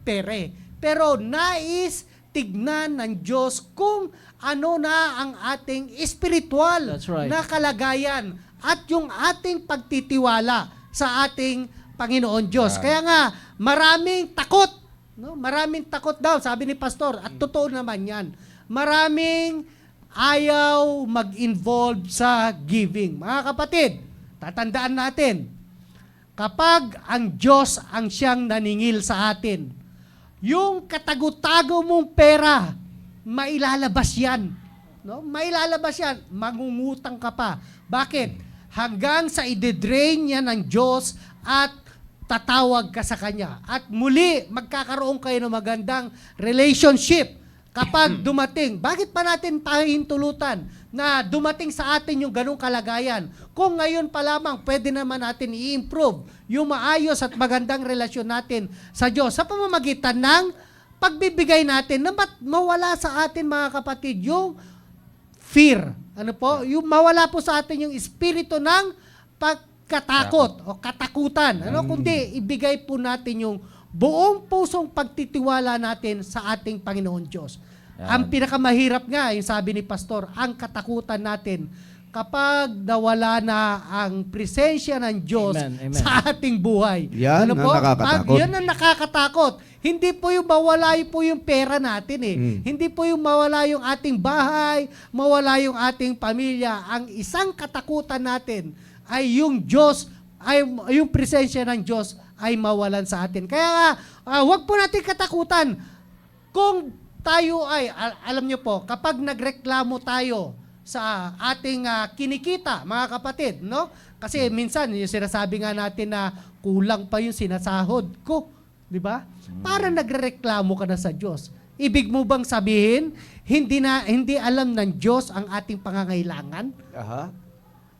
pere. Pero nais tignan ng Diyos kung ano na ang ating spiritual That's right. na kalagayan at yung ating pagtitiwala sa ating Panginoon Diyos. Kaya nga, maraming takot. No? Maraming takot daw, sabi ni Pastor. At totoo naman yan. Maraming ayaw mag-involve sa giving. Mga kapatid, tatandaan natin, kapag ang Diyos ang siyang naningil sa atin, yung katago-tago mong pera, mailalabas yan. No? Mailalabas yan. Mangungutang ka pa. Bakit? Hanggang sa ide-drain niya ng Diyos at tatawag ka sa Kanya. At muli, magkakaroon kayo ng magandang relationship kapag dumating. Bakit pa natin pahintulutan na dumating sa atin yung ganong kalagayan? Kung ngayon pa lamang, pwede naman natin i-improve yung maayos at magandang relasyon natin sa Diyos sa pamamagitan ng pagbibigay natin na mawala sa atin mga kapatid yung fear. Ano po? Yung mawala po sa atin yung espiritu ng pagkatakot o katakutan. Ano? Kundi ibigay po natin yung buong pusong pagtitiwala natin sa ating Panginoon Diyos. Ang pinakamahirap nga, yung sabi ni Pastor, ang katakutan natin kapag nawala na ang presensya ng Diyos Amen, amen. sa ating buhay. Yan ang nakakatakot. Yan ang nakakatakot. Hindi po yung mawala po yung pera natin eh. Hindi po yung mawala yung ating bahay, mawala yung ating pamilya. Ang isang katakutan natin ay yung Diyos, ay yung presensya ng Diyos ay mawalan sa atin. Kaya nga, wag po natin katakutan. Kung tayo ay, alam nyo po, kapag nagreklamo tayo sa ating kinikita, mga kapatid, no? Kasi minsan, yung sinasabi nga natin na kulang pa yung sinasahod ko. Di ba? Para nagrereklamo ka na sa Diyos. Ibig mo bang sabihin, hindi alam ng Diyos ang ating pangangailangan? Aha.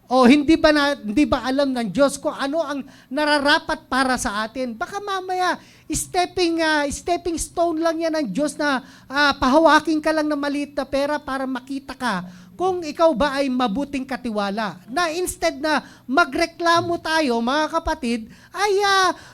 O hindi ba alam ng Diyos kung ano ang nararapat para sa atin? Baka mamaya stepping stone lang yan ng Diyos na pahawakin ka lang ng maliit na pera para makita ka kung ikaw ba ay mabuting katiwala. Na instead na magreklamo tayo, mga kapatid, ay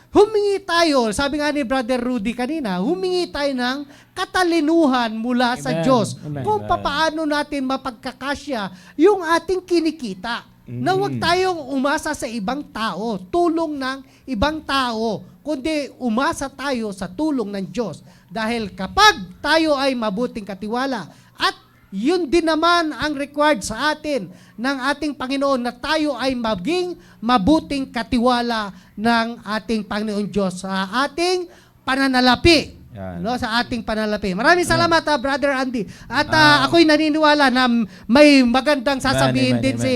humingi tayo, sabi nga ni Brother Rudy kanina, humingi tayo ng katalinuhan mula sa Amen. Diyos Amen. kung papaano natin mapagkakasya yung ating kinikita. Na huwag tayong umasa sa ibang tao, tulong ng ibang tao, kundi umasa tayo sa tulong ng Diyos. Dahil kapag tayo ay mabuting katiwala, at yun din naman ang required sa atin ng ating Panginoon na tayo ay maging mabuting katiwala ng ating Panginoon Diyos sa ating pananalapi. Yan. No, sa ating pananalapi. Maraming salamat, Brother Andy. At ako'y naniniwala na may magandang sasabihin Amen, din amen. si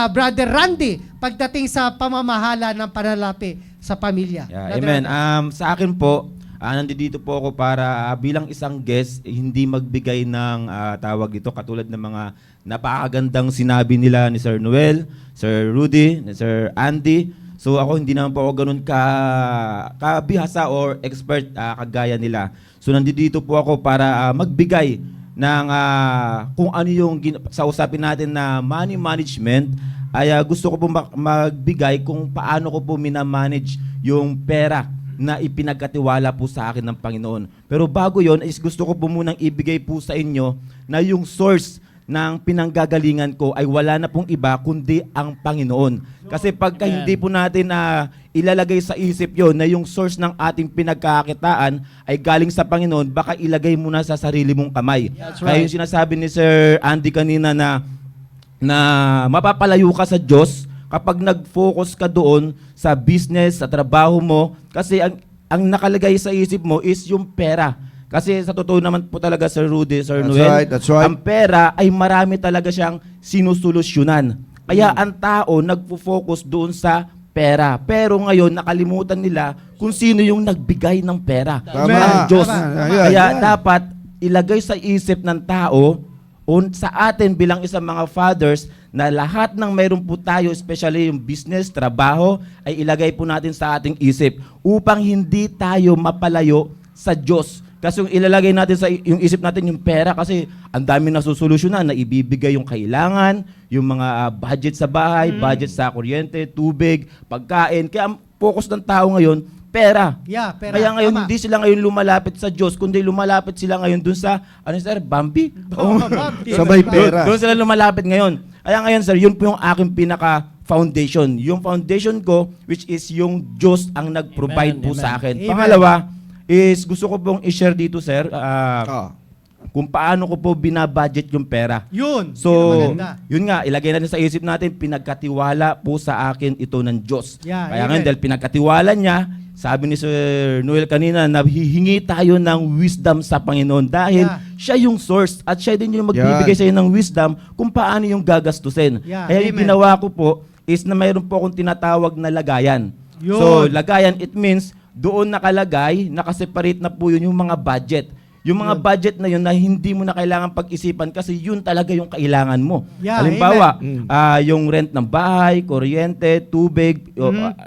Brother Randy pagdating sa pamamahala ng pananalapi sa pamilya. Yeah, Brother amen. Randy. Sa akin po, nandito po ako para bilang isang guest, hindi magbigay ng tawag dito katulad ng mga napakagandang sinabi nila ni Sir Noel, Sir Rudy, ni Sir Andy. So ako hindi naman po ako ganun kabihasa or expert kagaya nila. So nandito po ako para magbigay ng kung ano yung sa usapin natin na money management, ay gusto ko po magbigay kung paano ko po minamanage yung pera na ipinagkatiwala po sa akin ng Panginoon. Pero bago yon is gusto ko po munang ibigay po sa inyo na yung source ng pinanggagalingan ko ay wala na pong iba kundi ang Panginoon. Kasi pagka Amen. hindi po natin ilalagay sa isip yon na yung source ng ating pinagkakitaan ay galing sa Panginoon, baka ilagay mo na sa sarili mong kamay. That's Kaya right. yung sinasabi ni Sir Andy kanina na mapapalayo ka sa Diyos kapag nag-focus ka doon sa business, sa trabaho mo, kasi ang nakalagay sa isip mo is yung pera. Kasi sa totoo naman po talaga, Sir Rudy, Sir That's Noel, right, that's right. ang pera ay marami talaga siyang sinusolusyonan. Kaya ang tao nagpo-focus doon sa pera. Pero ngayon, nakalimutan nila kung sino yung nagbigay ng pera. Tama. Ang Diyos. Tama. Ayan, Kaya yan. dapat ilagay sa isip ng tao, sa atin bilang isang mga fathers, na lahat ng mayroon po tayo, especially yung business, trabaho, ay ilagay po natin sa ating isip upang hindi tayo mapalayo sa Diyos. Kasi yung ilalagay natin sa yung isip natin yung pera kasi ang dami na susolusyonan na ibibigay yung kailangan, yung mga budget sa bahay, budget sa kuryente, tubig, pagkain. Kaya ang focus ng tao ngayon, pera. Yeah, pera. Kaya ngayon Tama. hindi sila ngayon lumalapit sa Diyos, kundi lumalapit sila ngayon dun sa, ano sir, Bambi? Bambi. Sabay pera. Doon sila lumalapit ngayon. Kaya ngayon sir, yun po yung aking pinaka-foundation. Yung foundation ko, which is yung Diyos ang nag-provide Amen, po amen. sa akin. Amen. Pangalawa, is gusto ko pong i-share dito sir, kung paano ko po binabudget yung pera. Yun. So, Yun ang maganda. yun nga, ilagay natin sa isip natin, pinagkatiwala po sa akin ito ng Diyos. Yeah, Kaya amen. ngayon, dahil pinagkatiwala niya, sabi ni Sir Noel kanina, na hihingi tayo ng wisdom sa Panginoon dahil Yeah. siya yung source at siya din yung magbibigay Yan. sa iyo ng wisdom kung paano yung gagastusin. Yeah, Kaya yung amen. ginawa ko po is na mayroon po akong tinatawag na lagayan. Yun. So, lagayan, it means doon nakalagay, nakaseparate na po yun yung mga budget. Yung mga budget na yun na hindi mo na kailangan pag-isipan kasi yun talaga yung kailangan mo. Yeah, Halimbawa, amen. yung rent ng bahay, kuryente, tubig,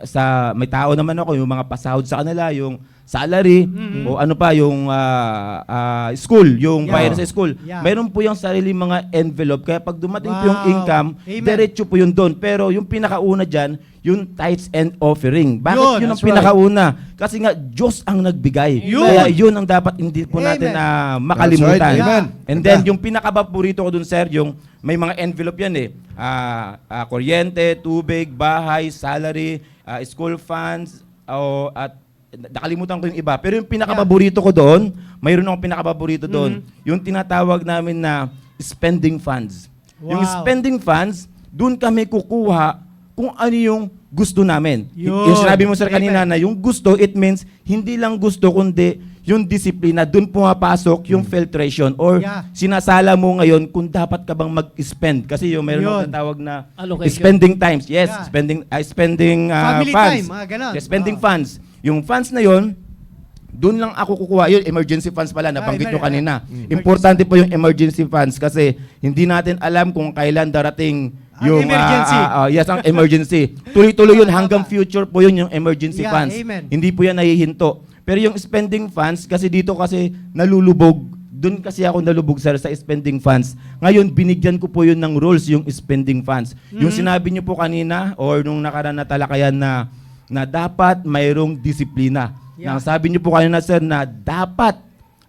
sa may tao naman ako, yung mga pasahod sa kanila, yung salary, o ano pa, yung school, yung Yeah. bayad sa school. Yeah. Meron po yung sarili mga envelope. Kaya pag dumating po yung Wow. income, Amen. diretso po yun doon. Pero yung pinakauna dyan, yung tithes and offering. Bakit Yun, yun ang that's right. pinakauna? Kasi nga, Diyos ang nagbigay. Yun. Kaya yun ang dapat hindi po natin Amen. makalimutan. That's right. Amen. And then, yung pinakapaborito ko dun, sir, yung may mga envelope yan eh. Kuryente, tubig, bahay, salary, school funds, at nakalimutan ko yung iba. Pero yung pinakapaborito ko doon, mayroon akong pinakapaborito doon, yung tinatawag namin na spending funds. Yung Wow. spending funds, doon kami kukuha kung ano yung gusto namin. Yun. Yung sinabi mo sir Amen. kanina na yung gusto, it means hindi lang gusto kundi yung disiplina. Doon pumapasok yung filtration or Yeah. sinasala mo ngayon kung dapat ka bang mag-spend. Kasi yung meron Yun. akong tinatawag na Allocation. spending times. Yes, Yeah. spending Family funds. time, mga ganon. Yes, spending Oh. funds. Yung funds na yon, doon lang ako kukuha. Yun, emergency funds pala, nabanggit nyo kanina. Importante po yung emergency funds kasi hindi natin alam kung kailan darating Ang yung emergency. yes, ang emergency. Tuloy-tuloy yun hanggang future po yun yung emergency Yeah, funds. amen. Hindi po yan nahihinto. Pero yung spending funds, kasi dito kasi nalulubog, doon kasi ako nalubog sir sa spending funds. Ngayon, binigyan ko po yun ng rules, yung spending funds. Yung sinabi niyo po kanina, or nung nakaraan na talakayan na dapat mayroong disiplina. Yeah. Na sabi niyo po kanina sir na dapat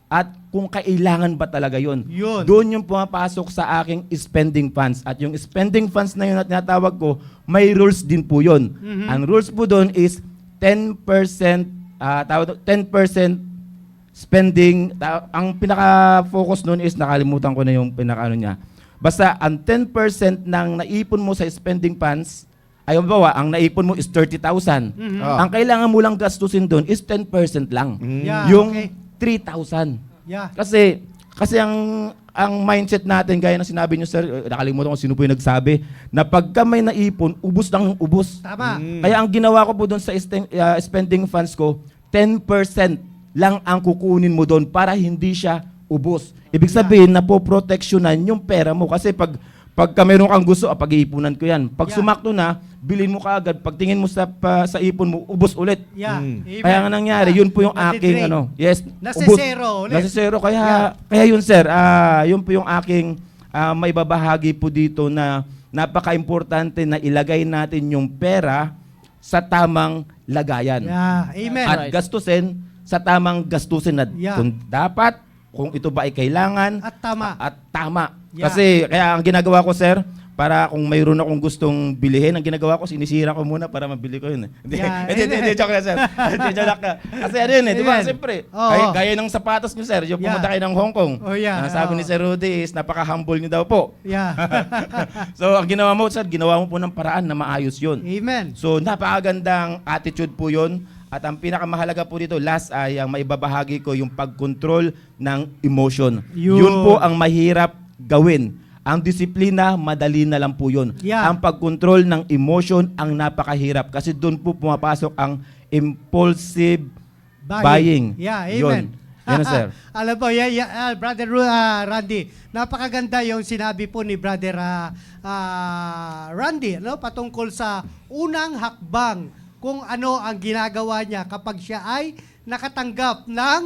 at kung kailangan ba talaga yun. Yun. Doon yung pumapasok sa aking spending funds. At yung spending funds na yun na tinatawag ko, may rules din po yun. Ang rules po doon is 10%, 10% spending. Ang pinaka-focus noon is, nakalimutan ko na yung pinaka-ano niya. Basta, ang 10% ng naipon mo sa spending funds, ay bawa, ang naipon mo is 30,000. Ang kailangan mo lang gastusin doon is 10% lang. Yeah, Yung okay. 3,000. Yeah. Kasi ang mindset natin, gaya ng sinabi niyo sir, nakalimutan ko sino po yung nagsabi, na pagka may naipon, ubos lang ng ubos. Tama. Kaya ang ginawa ko po doon sa spending funds ko, 10% lang ang kukunin mo doon para hindi siya ubos. Ibig sabihin, napoproteksyonan yung pera mo. Kasi pagka meron kang gusto, pag-iipunan ko yan. Pag Yeah. sumakto na, bilhin mo kaagad. Pag tingin mo sa ipon mo, ubos ulit. Yeah. Amen. Kaya nga nangyari, Yeah. yun po yung aking Natidrain. yes, Nasisero ulit. Nasisero, Yeah. kaya yun sir, yun po yung aking maibabahagi po dito na napaka-importante na ilagay natin yung pera sa tamang lagayan. Yeah. Amen. At gastusin sa tamang gastusin na Yeah. kung dapat, kung ito ba ay kailangan, At tama. at tama. Yeah. Kasi kaya ang ginagawa ko sir, para kung mayroon akong gustong bilihin, ang ginagawa ko, sinisira ko muna para mabili ko yun. Hindi, Yeah, hindi, joke lang sir. Hindi, joke lang. Kasi ano yun di ba? Amen. Siyempre, Oo. gaya ng sapatos nyo sir, yung Yeah. pumunta kayo ng Hong Kong. Oh, yeah. Ang sabi Oo. ni Sir Rudy is, napaka-humble nyo daw po. Yeah. So, ang ginawa mo sir, ginawa mo po ng paraan na maayos yun. Amen. So, napakagandang attitude po yun. At ang pinakamahalaga po dito, last ay ang maibabahagi ko, yung pag-control ng emotion. Yun. Yun po ang mahirap gawin. Ang disiplina, madali na lang po yun. Yeah. Ang pagkontrol ng emotion, ang napakahirap. Kasi doon po pumapasok ang impulsive buying. Yeah, amen. Yun na, sir. Alam po, Brother Randy, napakaganda yung sinabi po ni Brother Randy, no? Patungkol sa unang hakbang, kung ano ang ginagawa niya kapag siya ay nakatanggap ng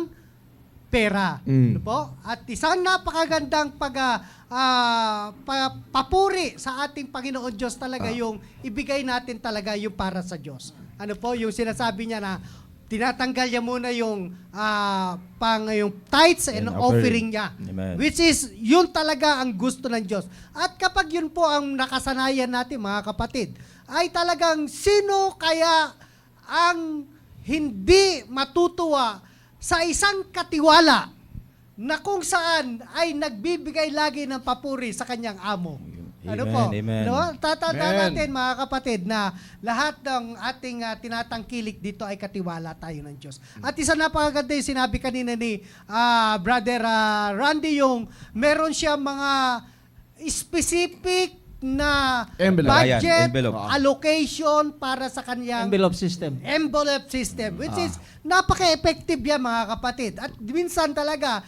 pera. Ano po? At isang napakagandang papuri sa ating Panginoon Diyos talaga yung ibigay natin talaga yung para sa Diyos. Ano po? Yung sinasabi niya na tinatanggal niya muna yung yung tithes and And offering niya. Amen. Which is, yun talaga ang gusto ng Diyos. At kapag yun po ang nakasanayan natin, mga kapatid, ay talagang sino kaya ang hindi matutuwa sa isang katiwala na kung saan ay nagbibigay lagi ng papuri sa kanyang amo. Ano Amen, po? amen. No? Tatandaan Amen. natin, mga kapatid, na lahat ng ating tinatangkilik dito ay katiwala tayo ng Diyos. At isa napakaganda yung sinabi kanina ni Brother Randy, yung meron siya mga specific na Envelope. budget, Ayan, envelope. allocation para sa kanyang Envelope system. envelope system, which is napaka-effective yan, mga kapatid. At minsan talaga,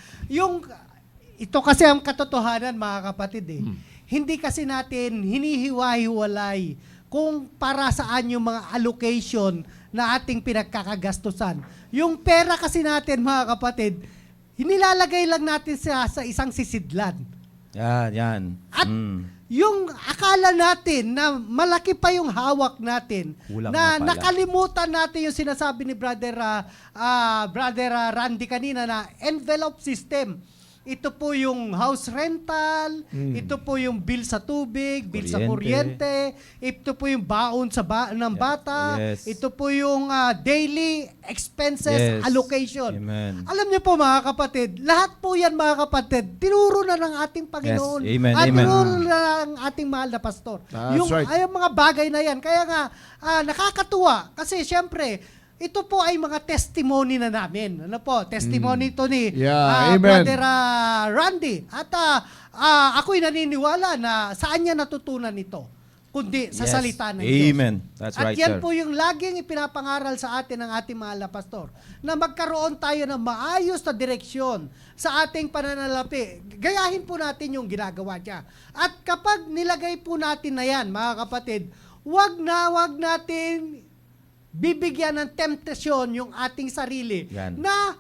ito kasi ang katotohanan, mga kapatid eh. Hindi kasi natin hinihiwa-hiwalay kung para saan yung mga allocation na ating pinagkakagastusan. Yung pera kasi natin, mga kapatid, hinilalagay lang natin sa isang sisidlan. Yan. At yung akala natin na malaki pa yung hawak natin, Kulang na na pala. nakalimutan natin yung sinasabi ni Brother Randy kanina na envelope system. Ito po yung house rental, ito po yung bill sa tubig, bill sa kuryente, ito po yung baon ng bata, Yes. ito po yung daily expenses Yes. allocation. Amen. Alam niyo po, mga kapatid, lahat po yan, mga kapatid, tinuro na ng ating Panginoon. Yes. Amen. At Amen. tinuro na ng ating mahal na pastor. That's right. Ay, mga bagay na yan. Kaya nga, nakakatuwa. Kasi syempre, ito po ay mga testimony na namin. Ano po? Testimony ito ni Yeah, amen. Brother Randy. At ako'y naniniwala na saan niya natutunan ito, kundi sa Yes. salita ng Diyos. Amen. That's At right, yan sir. po yung laging ipinapangaral sa atin ng ating mahal na pastor, na magkaroon tayo ng maayos na direksyon sa ating pananalapi. Gayahin po natin yung ginagawa niya. At kapag nilagay po natin na yan, mga kapatid, wag natin bibigyan ng temptasyon yung ating sarili Yan. na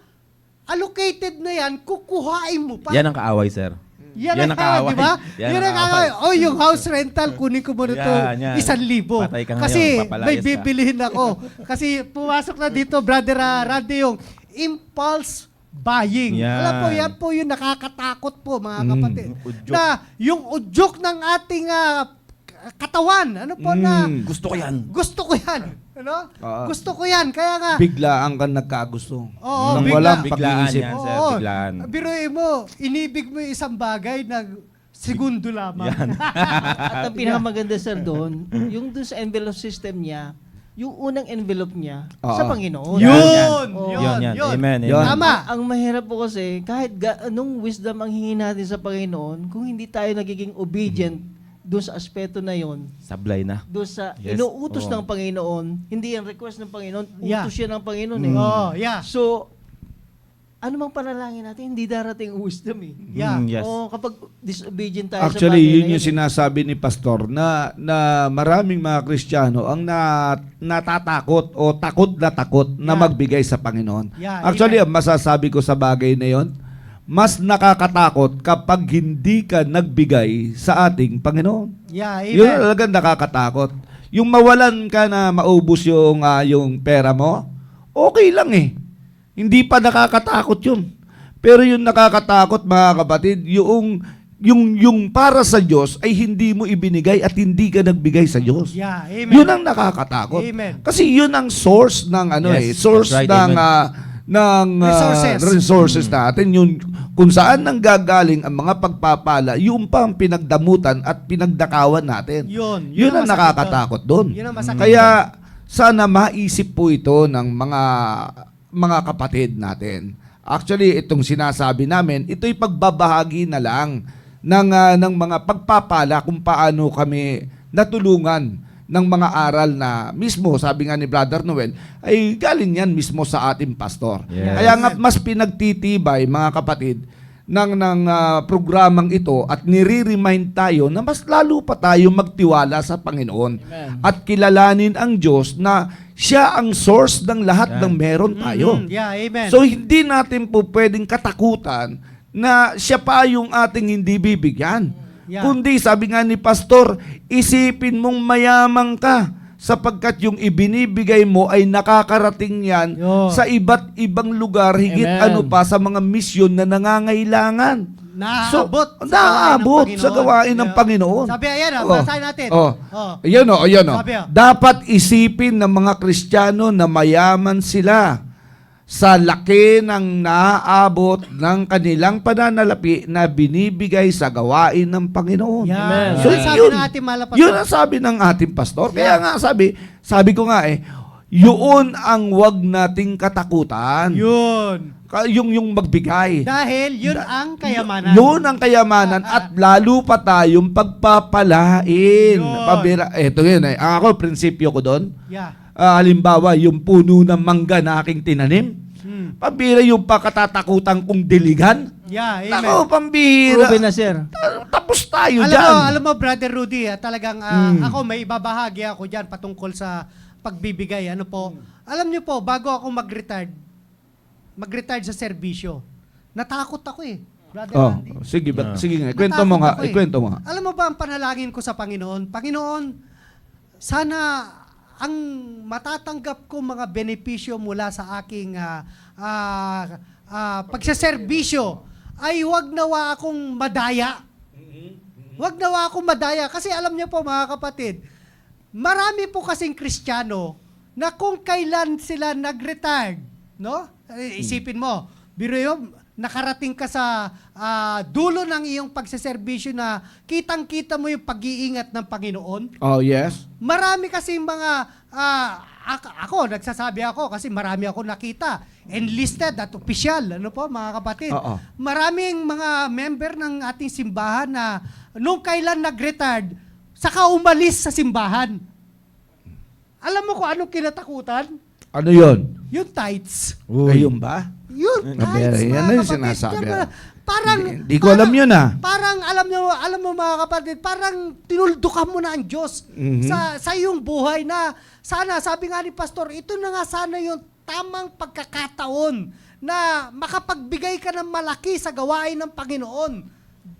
allocated na yan, kukuhain mo pa. Yan ang kaaway, sir. Yan ang kaaway, di ba? Yan ang kaaway. O, yung house rental, kunin ko muna to Yan. 1,000. Patay ka ngayon, Kasi papalayas may ka. bibilihin ako. Kasi pumasok na dito, Brother Randy, yung impulse buying. Yan. Alam po, yan po yung nakakatakot po, mga kapatid. Udyok. Na yung udyok ng ating katawan, ano po na, Gusto ko yan. gusto ko yan. Ano? Oo. Gusto ko yan. Kaya nga, Biglaan kang nagkagusto. Oo, Nang bigla. walang Biglaan pag-iisip. yan, sir. oo, Biglaan. biruin mo, inibig mo yung isang bagay na segundo lamang. At ang pinakamaganda, sir, doon, yung doon sa envelope system niya, yung unang envelope niya sa Oo. Panginoon. Yun! Oo. Yan. Amen. Yun. Tama. Ang mahirap po kasi, kahit anong wisdom ang hingin natin sa Panginoon, kung hindi tayo nagiging obedient doon sa aspeto na yon, Sablay na. doon sa Yes. inuutos Oo. ng Panginoon, hindi yung request ng Panginoon, Yeah. utos yan ng Panginoon eh. Oh, yeah. So, ano mang panalangin natin, hindi darating ang wisdom eh. Yeah. Yes. O kapag disobedient tayo Actually, sa bagay yun na yung sinasabi ni Pastor na maraming mga Kristiyano ang natatakot o takot na Yeah. magbigay sa Panginoon. Yeah, Actually, amen. ang masasabi ko sa bagay na yon, mas nakakatakot kapag hindi ka nagbigay sa ating Panginoon. Yeah, Yun amen. talagang nakakatakot. Yung mawalan ka na maubos yung pera mo, okay lang eh. Hindi pa nakakatakot yun. Pero yung nakakatakot, mga kapatid, yung para sa Diyos ay hindi mo ibinigay at hindi ka nagbigay sa Diyos. Yeah, amen. Yun ang nakakatakot. Amen. Kasi yun ang source ng Yes, source that's right, ng resources natin. Yun kung saan nanggagaling ang mga pagpapala, yung pa ang pinagdamutan at pinagdakawan natin. Yun Yun ang masakit nakakatakot doon. Yun ang masakit Kaya sana maisip po ito ng mga kapatid natin. Actually, itong sinasabi namin, ito'y pagbabahagi na lang ng mga pagpapala kung paano kami natulungan ng mga aral na mismo, sabi nga ni Brother Noel, ay galing yan mismo sa ating pastor. Yes. Kaya nga mas pinagtitibay, mga kapatid, ng programang ito at nire-remind tayo na mas lalo pa tayo magtiwala sa Panginoon. Amen. At kilalanin ang Diyos na siya ang source ng lahat ng meron tayo. Yeah, amen. So hindi natin po pwedeng katakutan na siya pa yung ating hindi bibigyan. Yeah. Kundi sabi nga ni Pastor, isipin mong mayamang ka sapagkat yung ibinibigay mo ay nakakarating yan Yo. sa iba't ibang lugar, higit Amen. ano pa sa mga misyon na nangangailangan. Naaabot Naaabot sa gawain ng Yeah. Panginoon. Sabi, ayan, Oh. basahin natin. Oh. Oh. Ayan o, ayan o. Sabi, oh. Dapat isipin ng mga Kristiyano na mayaman sila sa laki ng naaabot ng kanilang pananalapi na binibigay sa gawain ng Panginoon. Yeah. Amen. So, Yun ang sabi yun, ng ating mahal na pastor. yun ang sabi ng ating pastor. Kaya nga sabi ko nga yun ang wag nating katakutan. Yun. Yung magbigay. Dahil yun ang kayamanan. Yun ang kayamanan at lalo pa tayong pagpapalain. Yun. Eto yun Ako, prinsipyo ko doon. Yeah. Halimbawa, yung puno ng mangga na aking tinanim. Pambira yung pakatatakutan kong diligan. Yeah, amen. Nako, pambira. Proven na, sir. Tapos tayo Alam dyan. mo, Brother Rudy, talagang ako may ibabahagi ako dyan patungkol sa pagbibigay. Ano po? Alam niyo po, bago ako mag-retire sa serbisyo, natakot ako Brother Randy. Sige, sige nga. Kwento mo nga. Natakot ako Ikwento mo nga. Alam mo ba ang panalangin ko sa Panginoon? Panginoon, sana ang matatanggap ko mga benepisyo mula sa aking pagsaserbisyo ay wag nawa akong madaya. Wag nawa akong madaya. Kasi alam niyo po mga kapatid, marami po kasing Kristiyano na kung kailan sila nag-retired, no? Isipin mo, biro yun, nakarating ka sa dulo ng iyong pagsaserbisyo na kitang-kita mo yung pag-iingat ng Panginoon. Oh, yes. Marami kasi mga, nagsasabi ako kasi marami ako nakita. Enlisted at official, ano po mga kapatid. Oo. Maraming mga member ng ating simbahan na nung kailan nag-retired, saka umalis sa simbahan. Alam mo kung anong kinatakutan? Ano yun? Yung tithes. Ayun ba? Yun, Yan tithes, yung mga kapatid. sinasabi. Yan, parang, Hindi ko alam yun Parang, alam mo mga kapatid, parang tinuldukan mo na ang Diyos sa iyong buhay na sana, sabi nga ni Pastor, ito na nga sana yung tamang pagkakataon na makapagbigay ka ng malaki sa gawain ng Panginoon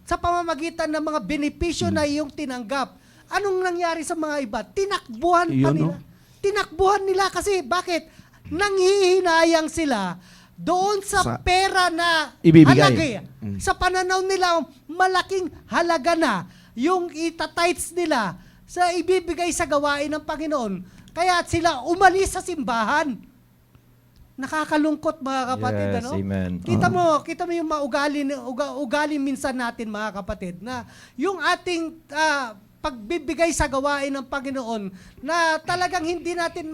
sa pamamagitan ng mga benepisyo na iyong tinanggap. Anong nangyari sa mga iba? Tinakbuhan pa Yun, nila. Tinakbuhan nila kasi bakit? Nanghihinayang sila doon sa pera na ibibigay. halaga. Sa pananaw nila, malaking halaga na yung itatites nila sa ibibigay sa gawain ng Panginoon. Kaya sila umalis sa simbahan. Nakakalungkot mga kapatid. Yes, ano? amen. Kita mo yung ugali minsan natin mga kapatid na yung ating pagbibigay sa gawain ng Panginoon na talagang hindi natin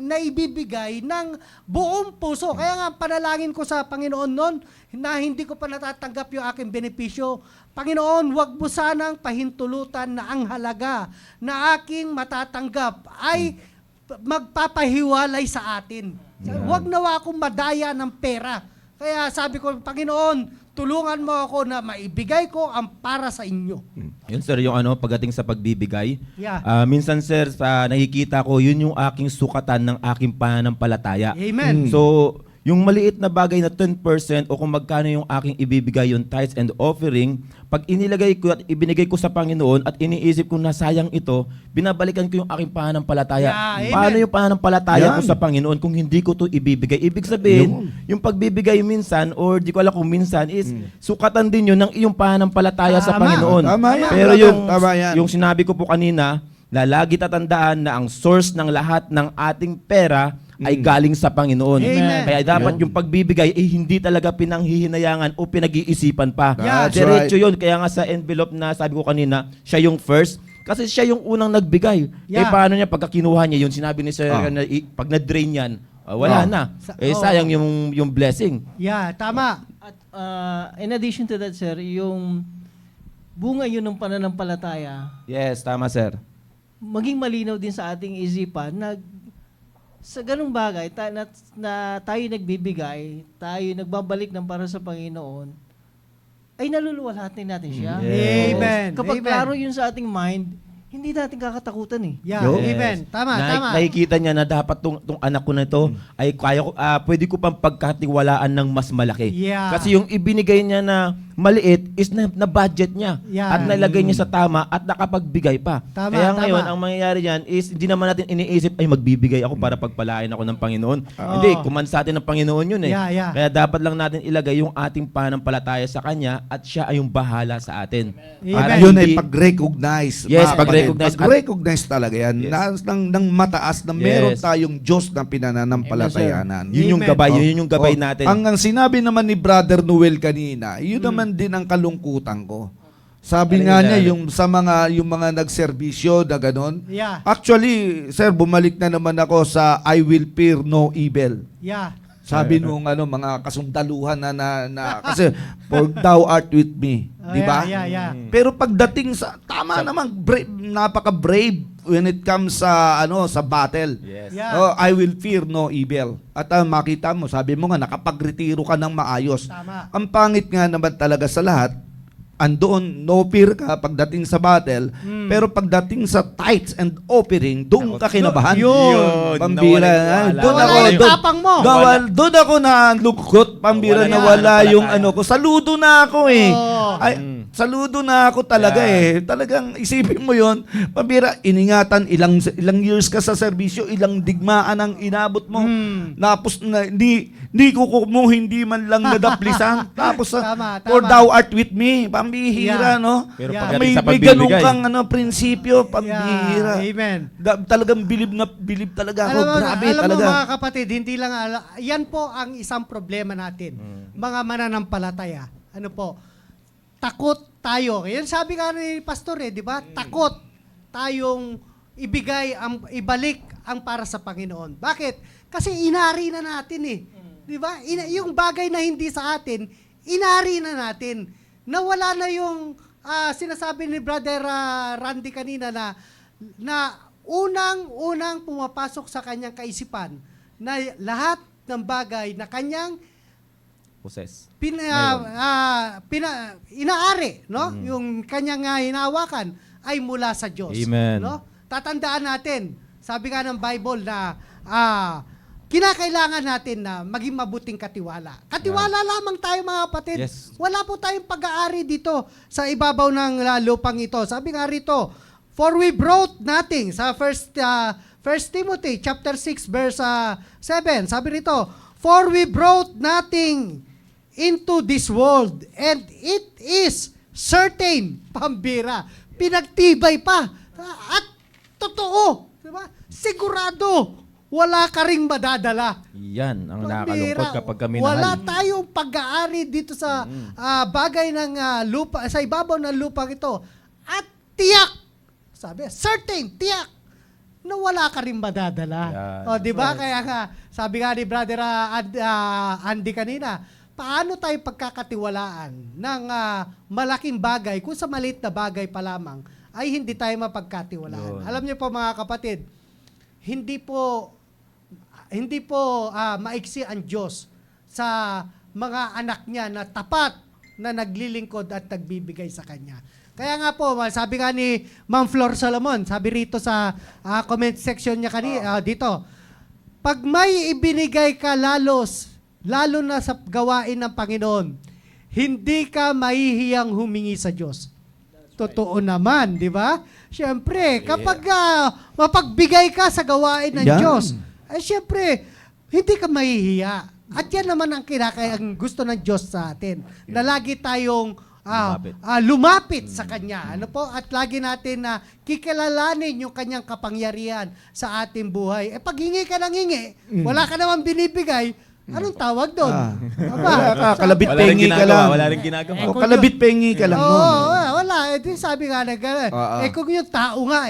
naibibigay ng buong puso. Kaya nga panalangin ko sa Panginoon noon na hindi ko pa natatanggap yung aking benepisyo. Panginoon, wag mo sanang pahintulutan na ang halaga na aking matatanggap ay magpapahiwalay sa atin. Wag nawa akong madaya ng pera. Kaya sabi ko, Panginoon, tulungan mo ako na maibigay ko ang para sa inyo. Yun sir, yung pagdating sa pagbibigay. Yeah. Minsan sir, sa nakikita ko, yun yung aking sukatan ng aking pananampalataya. Amen. So, yung maliit na bagay na 10% o kung magkano yung aking ibibigay yung tithes and offering, pag inilagay ko at ibinigay ko sa Panginoon at iniisip kong nasayang ito, binabalikan ko yung aking pananampalataya. Yeah, amen. Paano yung pananampalataya ko Yan. sa Panginoon kung hindi ko to ibibigay? Ibig sabihin, yung pagbibigay minsan or di ko alam kung minsan is sukatan din yun ng iyong pananampalataya sa Tama. Panginoon. Tama yan, Pero brother. yung, Tama yan. yung sinabi ko po kanina, na lagi tatandaan na ang source ng lahat ng ating pera ay galing sa Panginoon. Amen. Kaya dapat yung pagbibigay ay hindi talaga pinanghihinayangan o pinag-iisipan pa. Yeah. That's Diretso right. yun. Kaya nga sa envelope na sabi ko kanina, siya yung first. Kasi siya yung unang nagbigay. Yeah. Paano niya pagka kinuha niya yun, sinabi ni Sir, Ah. na, pag na-drain yan, wala na. Sayang yung blessing. Yeah, tama. At in addition to that, sir, yung bunga yun ng pananampalataya, Yes, tama sir. maging malinaw din sa ating isipan na sa ganung bagay na tayo nagbibigay, tayo nagbabalik ng para sa Panginoon, ay naluluwalhatin natin siya. Yes. Amen. Kapag Amen. klaro yun sa ating mind, hindi natin kakatakutan eh. Yeah, Yes. amen. Tama, tama. Nakikita niya na dapat tong anak ko na to ay kaya ko, pwede ko pang pagkatiwalaan ng mas malaki. Yeah. Kasi yung ibinigay niya na maliit is na budget niya. Yeah. At nalagay niya sa tama at nakapagbigay pa. Tama, Kaya tama. ngayon, ang mangyayari diyan is hindi naman natin iniisip ay magbibigay ako para pagpalain ako ng Panginoon. Hindi, kuman sa atin ng Panginoon yun eh. Yeah, yeah. Kaya dapat lang natin ilagay yung ating pananampalataya sa Kanya at siya ay yung bahala sa atin. Amen. Yun ay pag-recognize. Yes, mga pag-recognize. kapatid. Pag-recognize talaga yan. Yes. Ng mataas na meron Yes. tayong Diyos na pinananampalatayanan. Yun yung Amen. gabay, yun yung gabay natin. Ang sinabi naman ni Brother Noel kanina, yun naman din ang kalungkutan ko. Sabi Alin nga yun, niya alin? yung mga nagserbisyo na ganon. Yeah. Actually, sir, bumalik na naman ako sa I will fear no evil. Yeah. Sabi nung mga kasundaluhan na kasi for thou art with me, Oh, di ba? Yeah, yeah, yeah. Pero pagdating sa tama naman napaka-brave when it comes sa battle. Yes. Yeah. Oh, I will fear no evil. At makita mo, sabi mo nga nakapagretiro ka ng maayos. Tama. Ang pangit nga naman talaga sa lahat, andoon no fear ka pagdating sa battle, pero pagdating sa tithes and offering, doon ka kinabahan. Yun. Pambira. Nawala yung Doon Nawala ako, yung tapang mo. doon ako na lukot, pambira, Nawala nawala yung yung ko. Saludo na ako eh. Oh. Ay, saludo na ako talaga eh. Talagang isipin mo yon, pambira, iningatan ilang years ka sa serbisyo, ilang digmaan ang inabot mo. Tapos na hindi ko mo hindi man lang nadaplisan. Tapos Tama, tama. for thou art with me, pambihira, Yeah. no? Pero Yeah. pagdating May sa ganun pagbibigay, kang prinsipyo, pambihira. Yeah. Amen. Talagang bilib talaga ako. Alam mo, Grabe alam talaga. mo mga kapatid, hindi lang, yan po ang isang problema natin. Mga mananampalataya. Ano po? Takot tayo. Yan sabi nga ni Pastor di ba? Takot tayong ibalik ang para sa Panginoon. Bakit? Kasi inari na natin Di ba? Yung bagay na hindi sa atin, inari na natin. Nawala na yung sinasabi ni Brother Randy kanina na unang pumapasok sa kanyang kaisipan na lahat ng bagay na kanyang possess. inaari, no? Yung kanyang hinawakan ay mula sa Diyos. Amen. No? Tatandaan natin, sabi nga ng Bible na kinakailangan natin na maging mabuting katiwala. Katiwala lamang tayo mga kapatid. Yes. Wala po tayong pag-aari dito sa ibabaw ng lupang ito. Sabi nga rito, for we brought nothing sa 1 Timothy chapter 6 verse 7. Sabi rito, for we brought nothing into this world and it is certain, pambira, pinagtibay pa. At totoo, di ba? Sigurado, wala ka ring madadala. Yan ang Pambira, nakakalungkot kapag kami wala minahal. tayong pag-aari dito sa bagay ng lupa, sa ibabaw ng lupa ito. At tiyak, sabi, certain, tiyak, na wala ka rin madadala. Yan. O, di ba? Kaya nga, sabi nga ni Brother Andy kanina, paano tayo pagkakatiwalaan ng malaking bagay, kung sa maliit na bagay pa lamang, ay hindi tayo mapagkatiwalaan. Yun. Alam niyo po mga kapatid, hindi po maiksi ang Diyos sa mga anak niya na tapat na naglilingkod at nagbibigay sa Kanya. Kaya nga po, sabi nga ni Ma'am Flor Solomon, sabi rito sa comment section niya dito, pag may ibinigay ka lalo na sa gawain ng Panginoon, hindi ka mahihiyang humingi sa Diyos. Totoo naman, di ba? Siyempre, kapag mapagbigay ka sa gawain ng Yan. Diyos, ay siyempre, hindi ka mahihiya. At yan naman ang ang gusto ng Diyos sa atin. Na lagi tayong lumapit sa Kanya. Ano po? At lagi natin na kikilalanin yung Kanyang kapangyarihan sa ating buhay. Pag hingi ka ng hingi, wala ka naman binibigay, anong tawag doon? Wala ka, kalabit Wala rin pengi ka ginagawa, lang. wala rin ginagawa. O, kalabit pengi ka lang nun. Wala. Di sabi nga na gano'n. Kung yung tao nga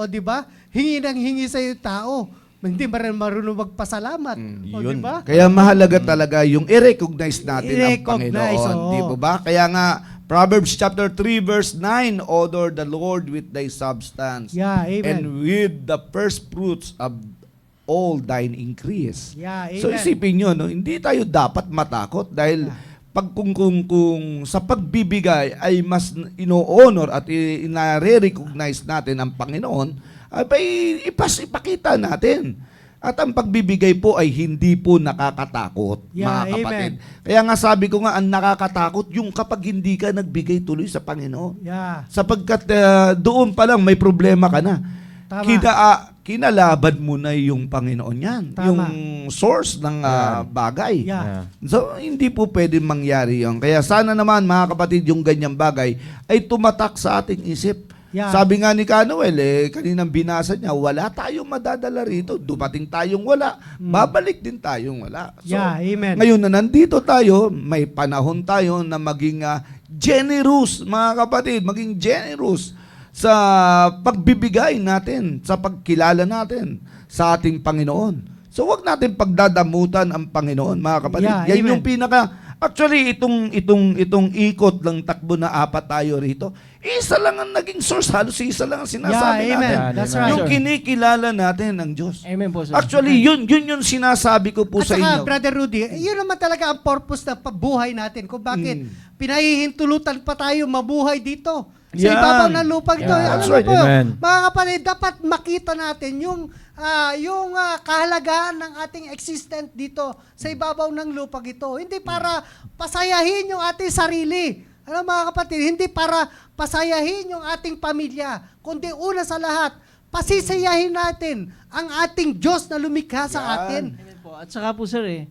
di ba? Hingi ng hingi sa yung tao. Hindi ba rin marunong magpasalamat? Yun. Di ba? Kaya mahalaga talaga yung i-recognize natin I-recognize, ang Panginoon. oo. Di ba ba? Kaya nga, Proverbs chapter 3 verse 9, honor the Lord with thy substance, Yeah, amen. and with the first fruits of all thine increase. Yeah, amen. So isipin nyo, no, hindi tayo dapat matakot dahil pag kung sa pagbibigay ay mas ino-honor at inare-recognize natin ang Panginoon, ay ipakita natin. At ang pagbibigay po ay hindi po nakakatakot, Yeah, mga kapatid. amen. Kaya nga sabi ko nga, ang nakakatakot yung kapag hindi ka nagbigay tuloy sa Panginoon. Yeah. Sapagkat doon pa lang may problema ka na. Tama. Kinalaban mo na yung Panginoon yan. Tama. Yung source ng bagay. Yeah. So, hindi po pwede mangyari yun. Kaya sana naman, mga kapatid, yung ganyang bagay ay tumatak sa ating isip. Yeah. Sabi nga ni Kanuel, kaninang binasa niya, wala tayong madadala rito. Dumating tayong wala. Babalik din tayong wala. So, Yeah, amen. ngayon na nandito tayo, may panahon tayo na maging generous, mga kapatid, maging generous sa pagbibigay natin, sa pagkilala natin sa ating Panginoon. So wag natin pagdadamutan ang Panginoon, mga kapatid. Yeah, Yan amen. yung actually itong ikot lang takbo na apat tayo rito. Isa lang ang naging source, halos isa lang ang sinasabi Yeah, amen. natin. That's Amen. right. Yung kinikilala natin ng Diyos. Amen po, sir. Actually, yun yung sinasabi ko po At sa saka, inyo. Brother Rudy, yun naman talaga ang purpose ng pabuhay natin. Kung bakit pinahihintulutan pa tayo mabuhay dito. Sa Yan. ibabaw ng lupang ito. Yeah, that's Alam mo right. po, Amen. mga kapatid, dapat makita natin yung kahalagaan ng ating existent dito sa ibabaw ng lupang ito. Hindi para pasayahin yung ating sarili. Alam mga kapatid, hindi para pasayahin yung ating pamilya, kundi una sa lahat, pasisayahin natin ang ating Diyos na lumikha sa Yan. atin. Amen po. At saka po, sir,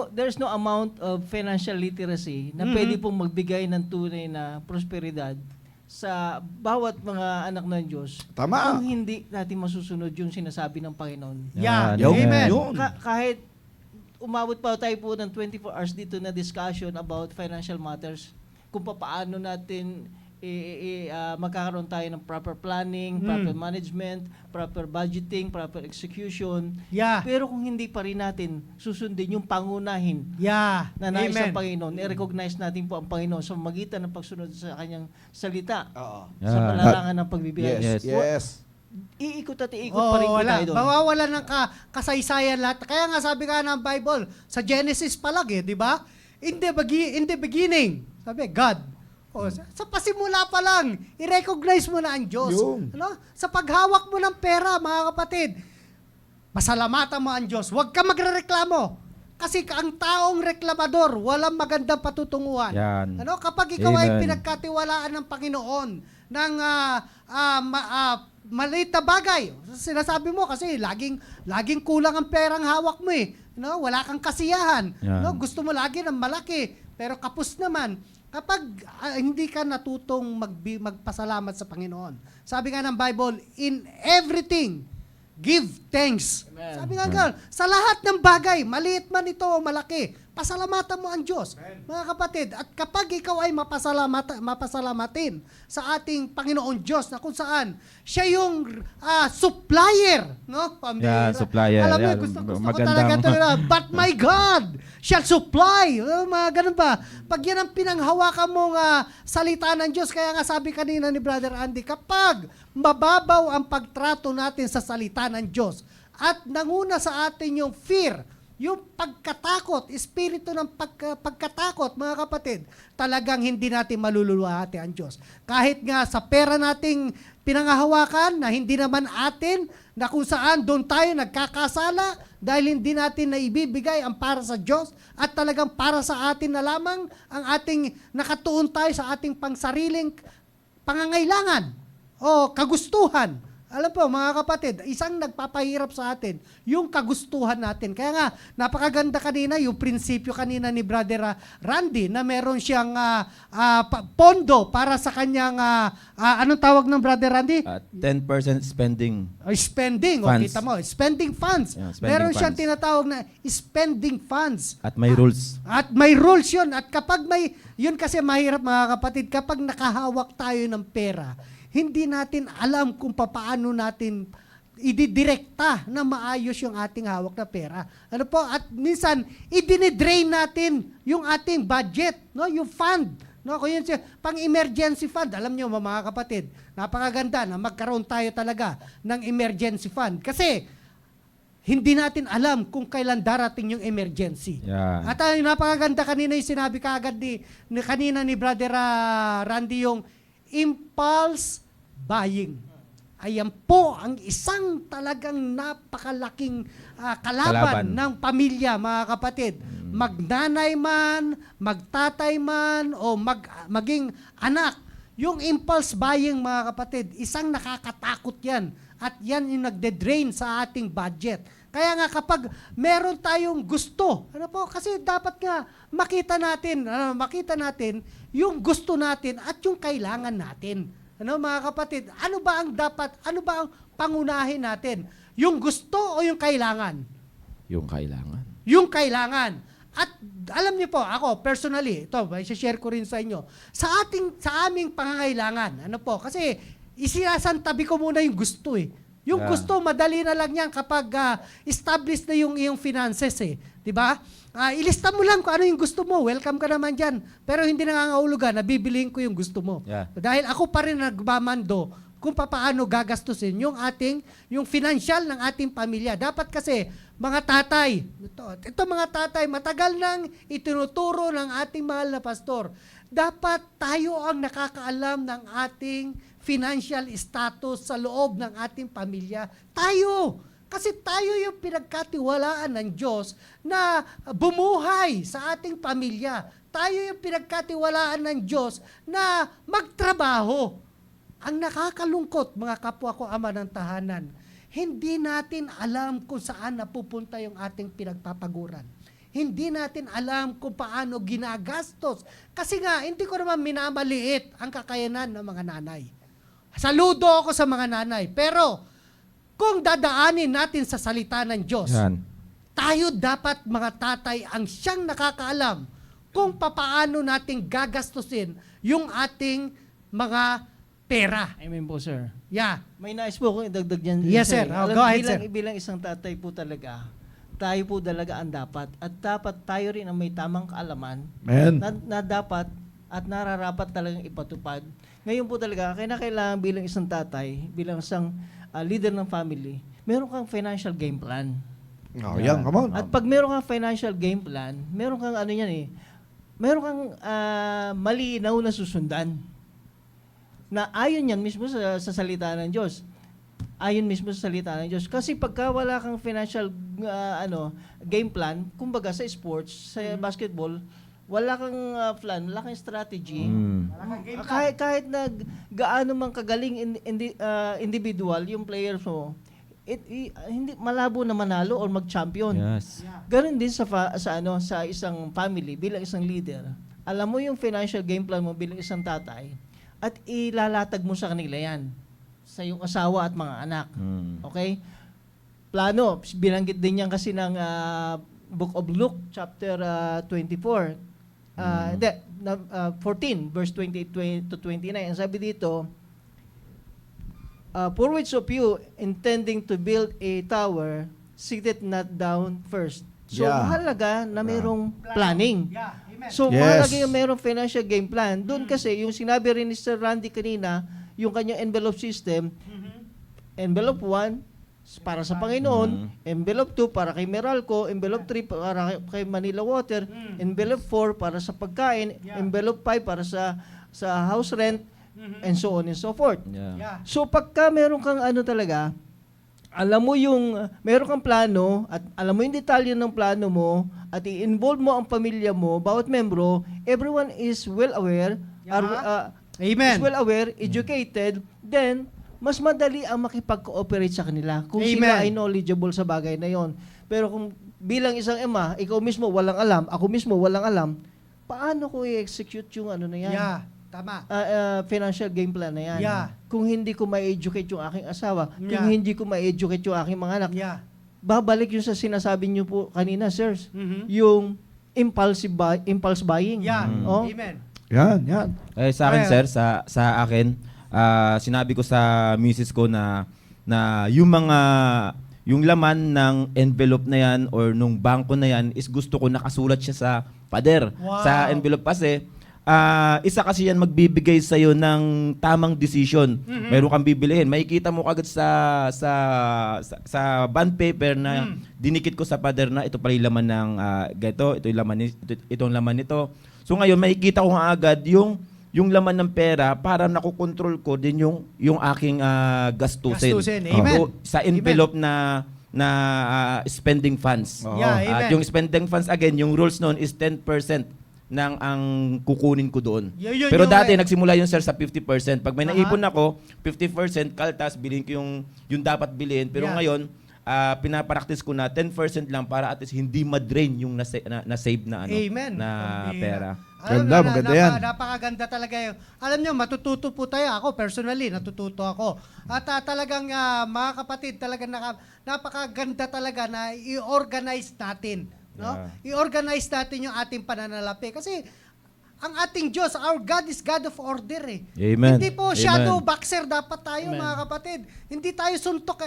there's no amount of financial literacy na pwede pong magbigay ng tunay na prosperidad sa bawat mga anak ng Diyos Tama. kung hindi natin masusunod yung sinasabi ng Panginoon. Yeah. Yan. Amen. Yun. Kahit umabot pa tayo po ng 24 hours dito na discussion about financial matters, kung paano natin magkakaroon tayo ng proper planning, proper management, proper budgeting, proper execution. Yeah. Pero kung hindi pa rin natin susundin yung pangunahin Yeah. na nais Amen. ng Panginoon, i-recognize natin po ang Panginoon sa magitan ng pagsunod sa kanyang salita, Oo. sa Yeah. palarangan ng pagbibigay. Yes. Yes. Iikot at iikot pa rin po wala. tayo doon. Mawawala ng kasaysayan lahat. Kaya nga sabi nga ng Bible, sa Genesis pa lang di ba? In the beginning, sabi, God. O, sa pasimula pa lang, i-recognize mo na ang Diyos. Yung. Ano? Sa paghawak mo ng pera, mga kapatid, pasalamatan mo ang Diyos. Huwag ka magrereklamo. Kasi ang taong reklamador, walang magandang patutunguhan. Yan. Ano? Kapag ikaw ay Amen. pinagkatiwalaan ng Panginoon ng maliit na bagay, sinasabi mo kasi laging kulang ang perang hawak mo No? Wala kang kasiyahan. Yan. No? Gusto mo lagi ng malaki, pero kapos naman. Kapag hindi ka natutong magpasalamat sa Panginoon. Sabi nga ng Bible, in everything, give thanks. Amen. Sabi nga sa lahat ng bagay, maliit man ito o malaki, pasalamatan mo ang Diyos. Mga kapatid, at kapag ikaw ay mapasalamatin sa ating Panginoon Diyos na kung saan siya yung supplier, no? Pambihira. Yeah, supplier. Alam mo, Yeah, gusto ko magandang- talaga ito na, but my God shall supply. Mga ganun ba? Pag yan ang pinanghawakan mong salita ng Diyos, kaya nga sabi kanina ni Brother Andy, kapag mababaw ang pagtrato natin sa salita ng Diyos at nanguna sa atin yung fear, yung pagkatakot, espiritu ng pagkatakot, mga kapatid, talagang hindi natin maluluwalhati ang Diyos. Kahit nga sa pera nating pinangahawakan na hindi naman atin, na kung saan doon tayo nagkakasala dahil hindi natin naibibigay ang para sa Diyos at talagang para sa atin na lamang ang ating nakatuon tayo sa ating pangsariling pangangailangan o kagustuhan. Alam po, mga kapatid, isang nagpapahirap sa atin, yung kagustuhan natin. Kaya nga, napakaganda kanina, yung prinsipyo kanina ni Brother Randy, na meron siyang pondo para sa kanyang, anong tawag ng Brother Randy? 10% spending. Spending. O, Funds. kita mo, spending funds. Yeah, spending meron siyang funds. tinatawag na spending funds. At may rules. At may rules yun. At kapag yun kasi mahirap mga kapatid, kapag nakahawak tayo ng pera, hindi natin alam kung paano natin ididirekta na maayos yung ating hawak na pera. Ano po? At minsan, idinidrain natin yung ating budget, no? Yung fund No, kung yun siya, pang-emergency fund, alam nyo mga kapatid, napakaganda na magkaroon tayo talaga ng emergency fund. Kasi, hindi natin alam kung kailan darating yung emergency. Yeah. At napakaganda kanina yung sinabi kaagad kanina ni Brother Randy, yung impulse buying. Ayan po ang isang talagang napakalaking kalaban ng pamilya, mga kapatid. Magnanay man, magtatay man, o maging anak. Yung impulse buying, mga kapatid, isang nakakatakot yan. At yan yung nagde-drain sa ating budget. Kaya nga kapag meron tayong gusto, kasi dapat nga makita natin yung gusto natin at yung kailangan natin. Mga kapatid, ano ba ang pangunahin natin? Yung gusto o yung kailangan? Yung kailangan. Yung kailangan. At alam niyo po, ako personally, ito, i-share ko rin sa inyo, sa aming pangangailangan, kasi isinasantabi ko muna yung gusto eh. Yung gusto, madali na lang yan kapag established na yung iyong finances eh. Diba? Ilista mo lang kung ano yung gusto mo. Welcome ka naman dyan. Pero hindi nangangahulugan na bibiliin ko yung gusto mo. Yeah. Dahil ako pa rin nagmamando kung paano gagastusin yung financial ng ating pamilya. Dapat kasi, mga tatay, ito mga tatay, matagal nang itinuturo ng ating mahal na pastor. Dapat tayo ang nakakaalam ng ating financial status sa loob ng ating pamilya. Tayo! Kasi tayo yung pinagkatiwalaan ng Diyos na bumuhay sa ating pamilya. Tayo yung pinagkatiwalaan ng Diyos na magtrabaho. Ang nakakalungkot, mga kapwa ko ama ng tahanan, hindi natin alam kung saan napupunta yung ating pinagpapaguran. Hindi natin alam kung paano ginagastos. Kasi nga, hindi ko naman minamaliit ang kakayanan ng mga nanay. Saludo ako sa mga nanay. Pero, kung dadaanin natin sa salita ng Diyos, tayo dapat mga tatay ang siyang nakakaalam kung papaano natin gagastusin yung ating mga pera. Amen po, sir. Yeah. May nais po akong idagdag dyan. Yes, sir. Alam, Go ahead, sir. bilang isang tatay po talaga, tayo po talaga ang dapat. At dapat tayo rin ang may tamang kaalaman Amen. na dapat at nararapat talagang ipatupad. Ngayon po talaga, kailangan bilang isang tatay, bilang isang leader ng family, meron kang financial game plan. Oh, yan, come on. At pag meron kang financial game plan, meron kang meron kang malinaw na susundan. Na ayon yan mismo sa salita ng Diyos. Ayon mismo sa salita ng Diyos. Kasi pagka wala kang financial game plan, kumbaga sa sports, sa basketball, wala kang plan, wala kang strategy. Kahit na gaano mang kagaling individual yung players mo, hindi malabo na manalo or mag-champion. Yes. Ganon din sa isang family bilang isang leader. Alam mo yung financial game plan mo bilang isang tatay at ilalatag mo sa kanila yan sa iyong asawa at mga anak. Okay? Plano, binanggit din yan kasi ng Book of Luke chapter 24. 14 verse 28 to 29. Ang sabi dito, for which of you intending to build a tower, sit not down first. So, mahalaga na mayroong planning. Yeah. Amen. So, Yes. mahalaga yung mayroong financial game plan. Doon kasi, yung sinabi rin ni Sir Randy kanina, yung kanyang envelope system, envelope 1, para sa Panginoon, envelope 2 para kay Meralco, envelope 3 para kay Manila Water, envelope 4 para sa pagkain, envelope 5 para sa house rent, and so on and so forth. Yeah. So pagka meron kang talaga, alam mo yung meron kang plano at alam mo yung detalye ng plano mo at i-involve mo ang pamilya mo, bawat membro, everyone is well aware, Amen. is well aware, educated, then mas madali ang makipag-cooperate sa kanila kung sila ay knowledgeable sa bagay na yon. Pero kung bilang isang ema, ikaw mismo walang alam, ako mismo walang alam, paano ko i-execute yung na yan? Yeah. Tama. Financial game plan na yan. Yeah. Kung hindi ko ma-educate yung aking asawa, kung Yeah. hindi ko ma-educate yung aking mga anak, Yeah. babalik yung sa sinasabi niyo po kanina, sirs, Mhm. yung impulse buying. Yeah. Oh? Amen. Yan. Sa akin, sir, sa akin, sinabi ko sa misis ko na yung laman ng envelope na yan or nung bangko na yan is gusto ko nakasulat siya sa pader. Wow. Sa envelope kasi, isa kasi yan magbibigay sa iyo ng tamang decision. Meron kang bibilihin. Makikita mo kagad sa bond paper na dinikit ko sa pader na ito pala yung laman ng ganito, ito yung laman itong laman nito. So ngayon makikita ko nga agad yung laman ng pera para nakokontrol ko din yung aking gastusin. Gastusin, amen. So, sa envelope na spending funds. Yeah, At amen. yung spending funds again, yung rules noon is 10% ng ang kukunin ko doon. Yun Pero yung, dati nagsimula yun sir sa 50%. Pag may Aha. naipon ako, 50% kaltas, bilhin ko yung dapat bilhin. Pero Yeah. ngayon, pinapractice ko na 10% lang para at least hindi ma-drain yung na-save na Amen. na Pambira. pera. Ganda, maganda yan. Napakaganda talaga yun. Alam nyo, matututo po tayo. Ako, personally, natututo ako. At talagang, mga kapatid, talagang napakaganda talaga na i-organize natin. No? I-organize natin yung ating pananalapi. Kasi, ang ating Diyos, our God is God of order eh. Amen. Hindi po Amen. shadow boxer dapat tayo, Amen. mga kapatid. Hindi tayo suntok.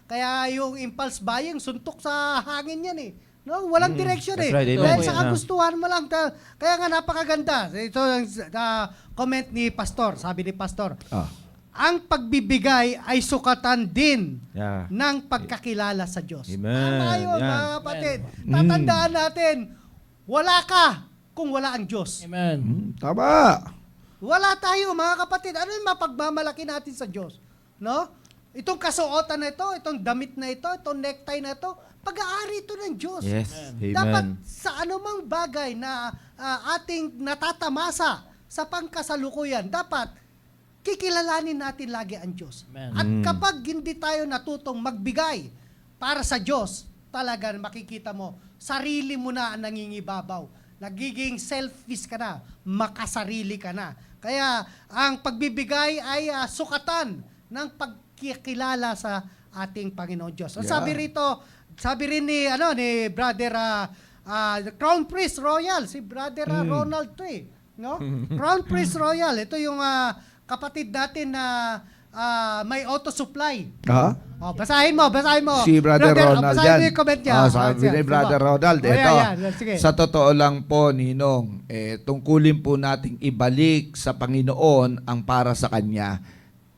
Kaya yung impulse buying, suntok sa hangin yan eh. No, walang direction That's eh. right, amen. Dahil Yeah. sa kagustuhan mo lang. Kaya nga napakaganda. Ito ang comment ni Pastor. Sabi ni Pastor, ang pagbibigay ay sukatan din Yeah. ng pagkakilala sa Diyos. Amen. Tama yun, Yan. mga kapatid. Tatandaan natin, wala ka kung wala ang Diyos. Amen. Tama. Wala tayo, mga kapatid. Ano yung mapagmamalaki natin sa Diyos? No? Itong kasuotan na ito, itong damit na ito, itong necktie na ito, pag-aari ito ng Diyos. Yes. Dapat Amen. sa anumang bagay na ating natatamasa sa pangkasalukuyan, dapat kikilalanin natin lagi ang Diyos. Amen. At kapag hindi tayo natutong magbigay para sa Diyos, talaga makikita mo, sarili mo na ang nangingibabaw. Nagiging selfish ka na, makasarili ka na. Kaya ang pagbibigay ay sukatan ng pagkikilala sa ating Panginoon Diyos. At Yeah. sabi rin ni Brother Crown Prince Royal, si Brother Ronald to eh, no? Crown Prince Royal, ito yung kapatid natin na may auto supply. Ha? Oh, basahin mo. Si Brother Ronald basahin yan. mo yung comment niya. Sabi ni Brother Ronald, Oh, ito, yan. Sige. sa totoo lang po, Ninong, tungkulin po nating ibalik sa Panginoon ang para sa Kanya.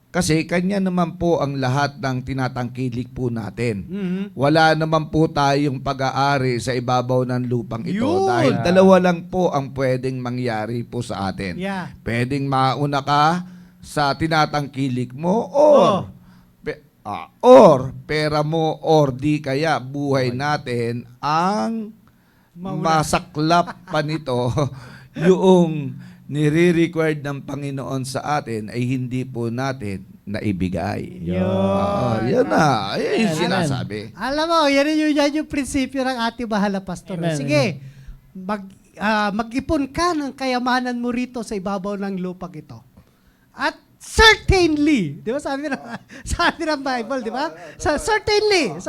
Kasi Kanya naman po ang lahat ng tinatangkilik po natin. Wala naman po tayong pag-aari sa ibabaw ng lupang ito. Yun. Dahil dalawa lang po ang pwedeng mangyari po sa atin. Yeah. Pwedeng mauna ka sa tinatangkilik mo Oh. or pera mo or di kaya buhay natin ang Mauna. masaklap pa nito yung nire-required ng Panginoon sa atin ay hindi po natin naibigay. Yan na. Yan yung Amen. sinasabi. Alam mo, yan yung prinsipyo ng ating mahal na pastor. Amen, Sige, mag-ipon ka ng kayamanan mo rito sa ibabaw ng lupang ito. At certainly, di ba sabi ng Bible, di ba? Certainly,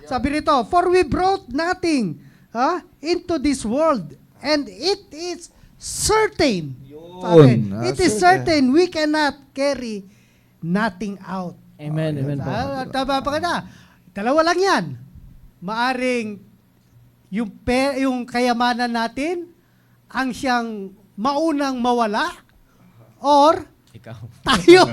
sabi rito, for we brought nothing into this world, and it is certain. Sabi, it is certain we cannot carry nothing out. Amen. Amen po. Tama pa ka na. Dalawa lang yan. Maaring yung kayamanan natin ang siyang maunang mawala or Ikaw. tayo.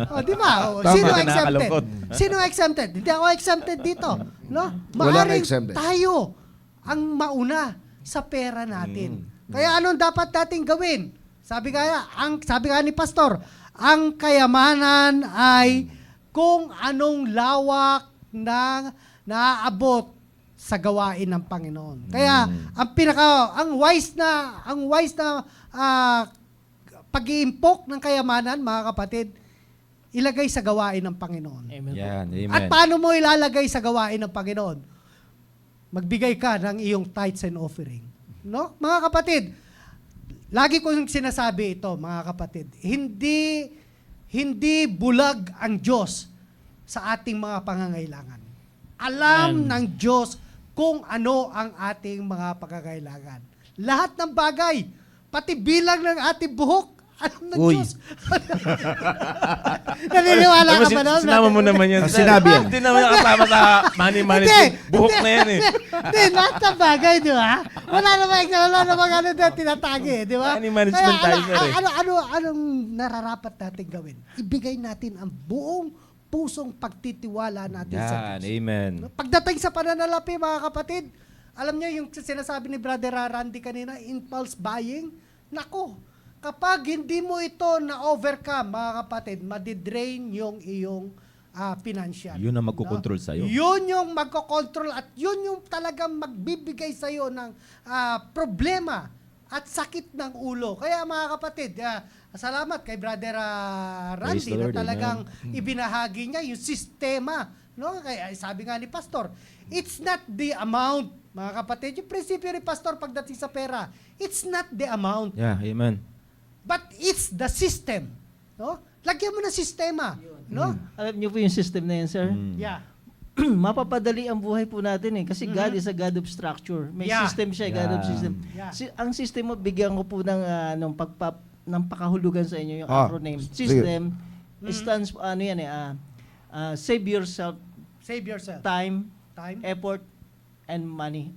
O, di ba? O, Tama. sino Ito exempted? nakakalungkot. Sino exempted? Hindi ako exempted dito. No? Walang Maaring exempted. tayo ang mauna sa pera natin. Kaya anong dapat nating gawin? Sabi nga ni Pastor, ang kayamanan ay kung anong lawak ng naaabot sa gawain ng Panginoon. Kaya ang wise na pag-iimpok ng kayamanan, mga kapatid, ilagay sa gawain ng Panginoon. Amen po. Yan. Amen. At paano mo ilalagay sa gawain ng Panginoon? Magbigay ka ng iyong tithes and offering. No? Mga kapatid, lagi ko yung sinasabi ito, mga kapatid, hindi bulag ang Diyos sa ating mga pangangailangan. Alam ng Diyos kung ano ang ating mga pangangailangan. Lahat ng bagay, pati bilang ng ating buhok, Alam ng Uy. Diyos. Naniniwala ka ba doon? Sinama mo naman yan. Ah, sinabi yan. Hindi naman nakasama sa money management. Buhok na yan eh. Hindi, lahat ng bagay, di ba? Wala namang ano na tinatagi, di ba? Money management Kaya, tayo, sir, eh. anong nararapat natin gawin? Ibigay natin ang buong pusong pagtitiwala natin sa Yan, Diyos. amen. Pagdating sa pananalapi, mga kapatid, alam niyo yung sinasabi ni Brother Randy kanina, impulse buying, nako, kapag hindi mo ito na-overcome, mga kapatid, madidrain yung iyong financial. Yun ang magkocontrol sa'yo. Yun yung magkocontrol at yun yung talagang magbibigay sa'yo ng problema at sakit ng ulo. Kaya mga kapatid, salamat kay Brother Praise Randy the na Lord, talagang ibinahagi niya yung sistema. No? Kaya sabi nga ni Pastor, it's not the amount, mga kapatid. Yung prinsipyo ni Pastor pagdating sa pera, it's not the amount, Yeah, amen. but it's the system. No? Lagyan mo ng sistema. No? Alam niyo po yung system na yan, sir? Mm. Yeah. Mapapadali ang buhay po natin eh. Kasi God is a God of structure. May Yeah. system siya, God of Yeah. system. Yeah. Ang system mo, bigyan ko po ng, ng pakahulugan sa inyo yung Ah, acronym. sige. System stands for, save yourself Save yourself. time, Time. effort, and money.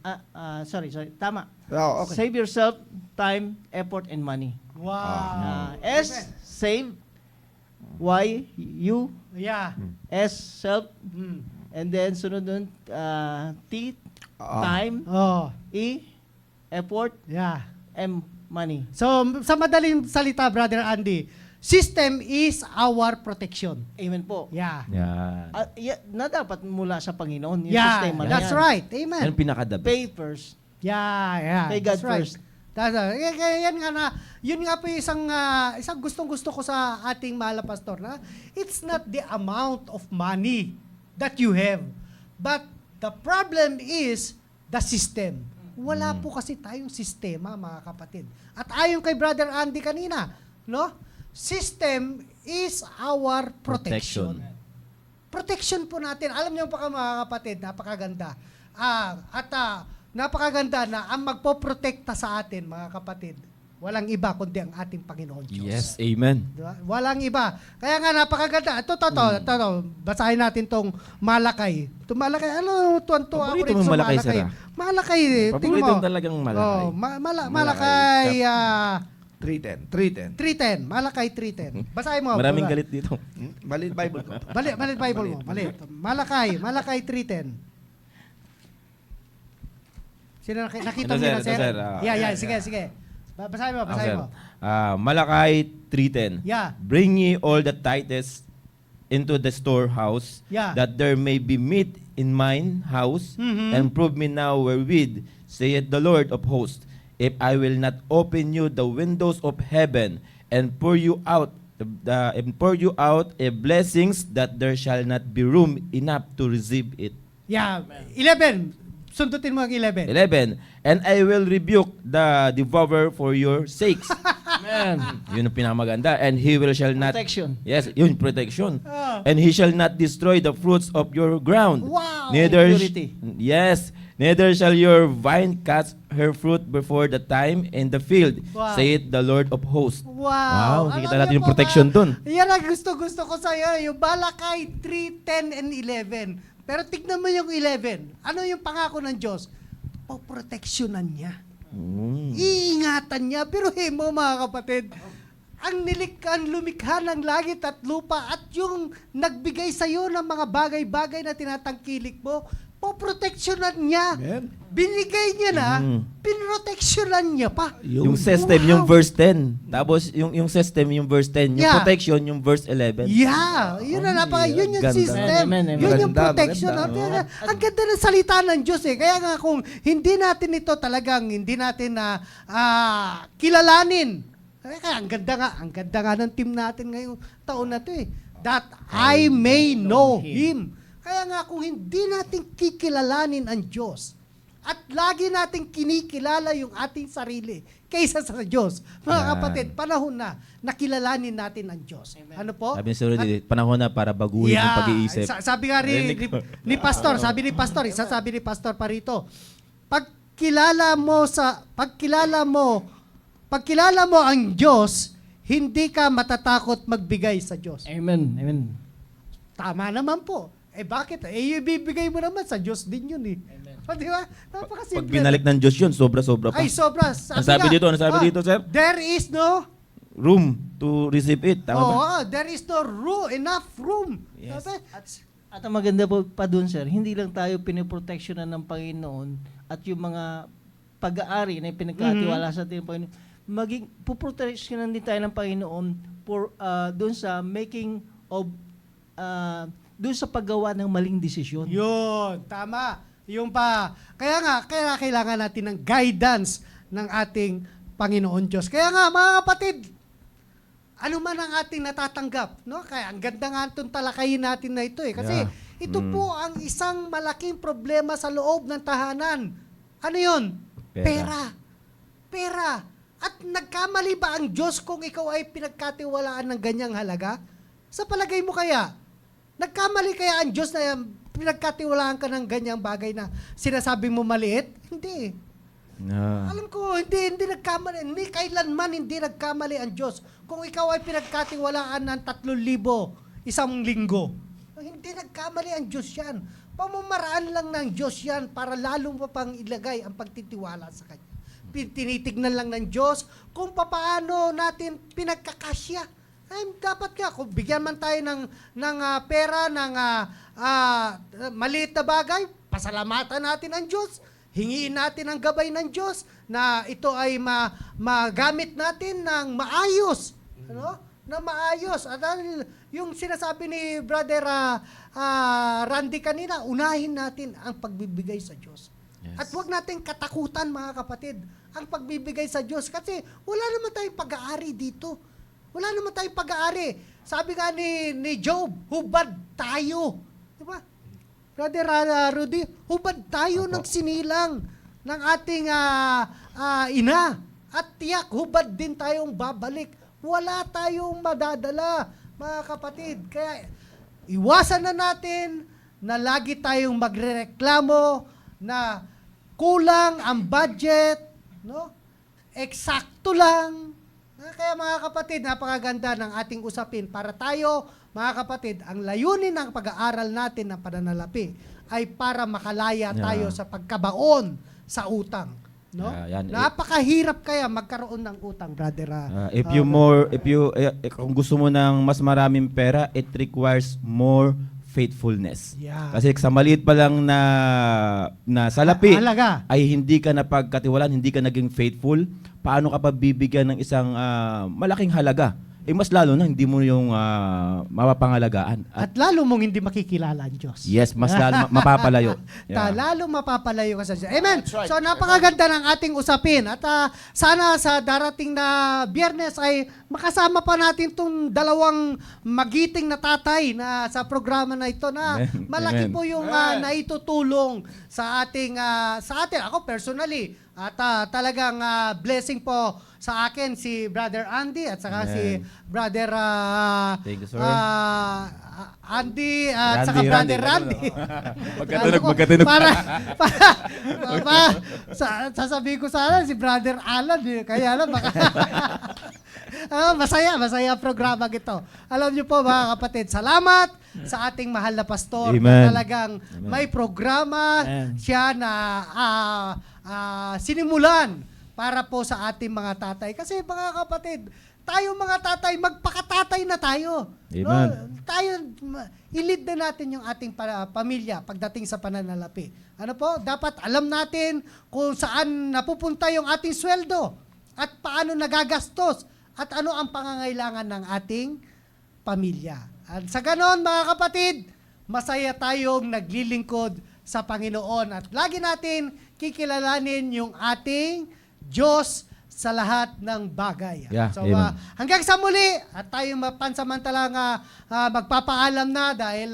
Sorry. Tama. Oh, okay. Save yourself time, effort, and money. Wow. S, save. Y, you. Yeah. S, self. Mm. And then, sunod nun, T, Ah. time. Oh, E, effort, yeah. M, money. So, sa madaling salita, Brother Andy, system is our protection. Amen po. Yeah. Yan. Na dapat mula sa Panginoon, yung Yeah, sistema na that's yan. right. Yan Amen. ang pinaka-the best. Pay first. Yeah. Pay God That's right. first. Kaya yan nga na, yun nga po yung isang gustong-gusto ko sa ating mahal na pastor na it's not the amount of money that you have, but the problem is the system. Wala po kasi tayong sistema, mga kapatid. At ayon kay Brother Andy kanina, no? System is our protection. Protection po natin. Alam niyo pa mga kapatid, napakaganda. Napakaganda na ang magpoprotekta sa atin, mga kapatid, walang iba kundi ang ating Panginoon Diyos. Yes, amen. Diba? Walang iba. Kaya nga napakaganda. Ito, basahin natin tong Malakay. Ito Malakay, tuwan-tuwa ako Paborito rin mo sa Malakay, Malakay. sir, Malakay, tingnan Paborito mo. mo talagang Malakay. Oh, Malakay, 310. 310. Malakay 310. Basahin mo. Maraming galit dito. Mali Bible ko. Malit Bible mo. Malit. Malakay 310. Sino nakita mo Ito, na, sir, sir? ito, sir. Yeah, sige. Basahin mo. Malakay 3:10. Yeah. Bring ye all the tithes into the storehouse, Yeah. that there may be meat in mine house, Mhm. and prove me now wherewith, saith the Lord of hosts, if I will not open you the windows of heaven, and pour you out a blessings, that there shall not be room enough to receive it. Yeah. 11. Sundutin mo ang 11. 11. And I will rebuke the devourer for your sakes. Amen. Yun ang pinakamaganda. And he shall not... Protection. Yes, yun, protection. Ah. And he shall not destroy the fruits of your ground. Wow. Neither Purity. Yes. Neither shall your vine cast her fruit before the time in the field, Wow. saith the Lord of hosts. Wow. Kita Alam natin niyo yung po protection ba? dun. Yan ang gusto ko sa'yo. Yung Malakay 3, 10, and 11. Pero tignan mo yung 11. Ano yung pangako ng Diyos? Poproteksyonan niya. Iingatan niya. Pero mo mga kapatid, ang lumikha ng langit at lupa at yung nagbigay sa'yo ng mga bagay-bagay na tinatangkilik mo, poproteksyonan niya. Amen. Binigay niya na, pinroteksyonan niya pa. Yung system, Wow. yung verse 10. Tapos yung system, yung verse 10. Yung Yeah. protection, yung verse 11. Yeah, yun na yun yung Ganda. system. Amen, amen. Yun yung Maganda, protection. maganda. Ang ganda ng salita ng Diyos eh. Kaya nga kung hindi natin ito talagang, hindi natin na kilalanin. Kaya ang ganda nga ng team natin ngayong taon na to eh. That I may know Him. Kaya nga kung hindi natin kikilalanin ang Diyos, at lagi natin kinikilala yung ating sarili kaysa sa Diyos. Mga Yan. kapatid, panahon na nakilalanin natin ang Diyos. Ano po? Sabi ni Sir Rudy, panahon na para baguhin yung pag-iisip. Sabi nga ni Pastor, sabi ni Pastor Parito, pagkilala mo ang Diyos, hindi ka matatakot magbigay sa Diyos. Amen. Amen. Tama naman po. Bakit? Ibibigay mo naman sa Diyos din yun eh. Amen. O, di ba? Pag Napakasimple. binalik ng Diyos yun, sobra-sobra pa. Ay, sobra. Ano sabi dito? Ano sabi dito, sir? There is no Room to receive it. Tama ba? there is no enough room. Yes. Sabi? At ang maganda po pa dun, sir, hindi lang tayo piniproteksyonan ng Panginoon at yung mga pag-aari na pinagkatiwala sa ating Panginoon, maging puproteksyonan din tayo ng Panginoon for dun sa making of dun sa paggawa ng maling desisyon. Yun, tama. Yung pa. Kaya kailangan natin ng guidance ng ating Panginoon Diyos. Kaya nga, mga kapatid, ano man ang ating natatanggap, no? Kaya ang ganda nga itong talakayin natin na ito eh. Kasi ito po ang isang malaking problema sa loob ng tahanan. Ano yun? Pera. At nagkamali ba ang Diyos kung ikaw ay pinagkatiwalaan ng ganyang halaga? Sa palagay mo kaya, nagkamali kaya ang Diyos na pinagkatiwalaan ka ng ganyang bagay na sinasabi mo maliit? Hindi. Alam ko, hindi nagkamali. Hindi kailanman hindi nagkamali ang Diyos. Kung ikaw ay pinagkatiwalaan ng 3,000 isang linggo, hindi nagkamali ang Diyos yan. Pamamaraan lang ng Diyos yan para lalong pa pang ilagay ang pagtitiwala sa Kanya. Tinitignan lang ng Diyos kung paano natin pinagkakasya. Ay, dapat nga, kung bigyan man tayo ng pera, ng maliit na bagay, pasalamatan natin ang Diyos. Hingiin natin ang gabay ng Diyos na ito ay magamit natin ng maayos. Ano? Na maayos. At yung sinasabi ni Brother Randy kanina, unahin natin ang pagbibigay sa Diyos. Yes. At huwag natin katakutan, mga kapatid, ang pagbibigay sa Diyos. Kasi wala naman tayong pag-aari dito. Wala naman tayong pag-aari. Sabi nga ni Job, hubad tayo. Diba? Brother Rudy, hubad tayo ng sinilang ng ating ina. At tiyak, hubad din tayong babalik. Wala tayong madadala, mga kapatid. Kaya iwasan na natin na lagi tayong magrereklamo na kulang ang budget, no? Eksakto lang. Kaya mga kapatid, napakaganda ng ating usapin para tayo, mga kapatid, ang layunin ng pag-aaral natin ng pananalapi ay para makalaya tayo sa pagkabaon sa utang. No? Napakahirap kaya magkaroon ng utang, brother. Kung gusto mo ng mas maraming pera, it requires more faithfulness. Yeah. Kasi sa maliit pa lang na salapi, halaga, ay hindi ka napagkatiwalaan, hindi ka naging faithful, paano ka pa bibigyan ng isang malaking halaga? Mas lalo na hindi mo yung mapapangalagaan. At lalo mong hindi makikilala ang Diyos. Yes, mas lalo mapapalayo. Lalo mapapalayo ka sa Diyos. Amen. Right. So napakaganda ng ating usapin. At sana sa darating na Biyernes ay makasama pa natin itong dalawang magiting na tatay na sa programa na ito na malaki po yung naitutulong sa ating sa atin. Ako personally, at talagang blessing po sa akin si Brother Andy at saka si Brother Thank you, sir. Andy at saka Brother Randy. Magkatunog. Sasabihin ko sana si Brother Alan. Kaya lang baka masaya programa ito. Alam niyo po mga kapatid, salamat sa ating mahal na pastor. Amen. Na talagang may programa siya na sinimulan para po sa ating mga tatay. Kasi mga kapatid, tayo mga tatay, magpakatatay na tayo. Amen. No? Tayo, i-lead na natin yung ating pamilya pagdating sa pananalapi. Ano po? Dapat alam natin kung saan napupunta yung ating sweldo at paano nagagastos at ano ang pangangailangan ng ating pamilya. At sa ganon, mga kapatid, masaya tayong naglilingkod sa Panginoon at lagi natin kikilalanin yung ating Diyos sa lahat ng bagay. Yeah, so amen. hanggang sa muli at tayo pansamantalang magpapaalam na dahil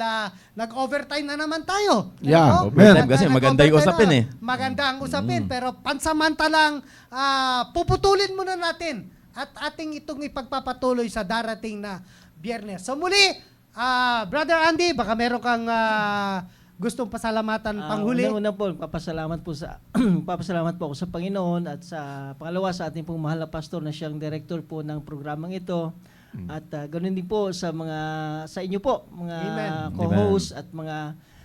nag-overtime na naman tayo. Yeah, Ano? overtime kasi maganda yung usapin eh. Maganda ang usapin pero pansamantalang puputulin muna natin at ating itong ipagpapatuloy sa darating na Biyernes. So muli, Brother Andy, baka meron kang gustong pasalamatan panghuli? Una po, papasalamat po papasalamat po ako sa Panginoon at sa pangalawa sa ating pong mahal na pastor na siyang director po ng programang ito. At ganoon din po sa inyo po, mga Amen. co-host at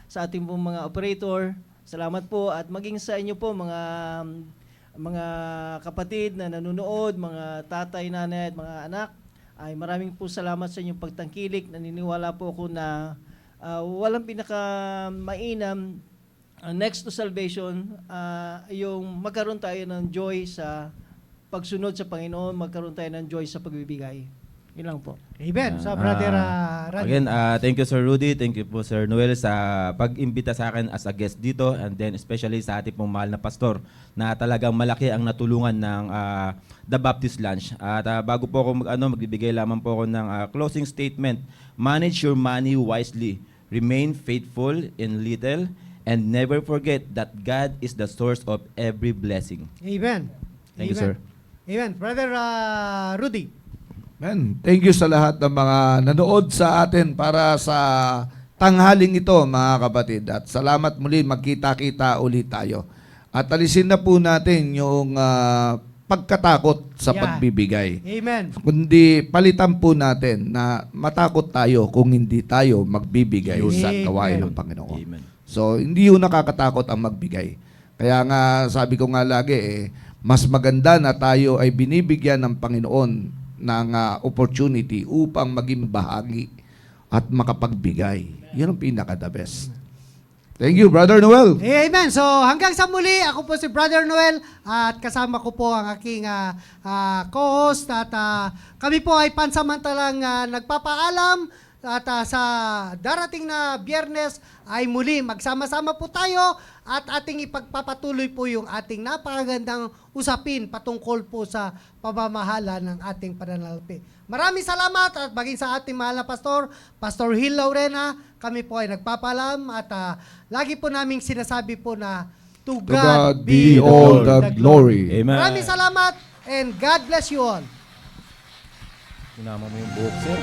sa ating pong mga operator. Salamat po at maging sa inyo po mga kapatid na nanonood, mga tatay, nanay at mga anak. Ay maraming po salamat sa inyong pagtangkilik. Naniniwala po ako na walang pinaka-mainam next to salvation, yung magkaroon tayo ng joy sa pagsunod sa Panginoon, magkaroon tayo ng joy sa pagbibigay. Yun lang po. Amen. So, Brother Randy. Again, thank you Sir Rudy, thank you po Sir Noel sa pag-imbita sa akin as a guest dito, and then especially sa ating pong mahal na pastor na talagang malaki ang natulungan ng The Baptist Lunch. At bago po ako magbibigay lamang po ako ng closing statement. Manage your money wisely. Remain faithful in little and never forget that God is the source of every blessing. Amen. Thank you, Amen. sir. Amen. Brother Rudy. Man, thank you sa lahat ng mga nanood sa atin para sa tanghaling ito, mga kapatid. At salamat muli, magkita-kita ulit tayo. At alisin na po natin yung pagkatakot sa Yeah. pagbibigay. Amen. Kundi palitan po natin na matakot tayo kung hindi tayo magbibigay sa Amen. gawain ng Panginoon. Amen. So, hindi yun nakakatakot ang magbigay. Kaya nga, sabi ko nga lagi, mas maganda na tayo ay binibigyan ng Panginoon ng opportunity upang maging bahagi at makapagbigay. Yun ang pinaka-the best. Thank you, Brother Noel. Amen. So hanggang sa muli, ako po si Brother Noel at kasama ko po ang aking co-host at kami po ay pansamantalang nagpapaalam at sa darating na Biyernes ay muli magsama-sama po tayo at ating ipagpapatuloy po yung ating napakagandang usapin patungkol po sa pamamahala ng ating pananalapi. Maraming salamat at maging sa ating mahal na pastor, Pastor Hill Laurena, kami po ay nagpapalam at lagi po naming sinasabi po na to God be all the glory. Amen. Maraming salamat and God bless you all. Sinama mo yung buhok, sir.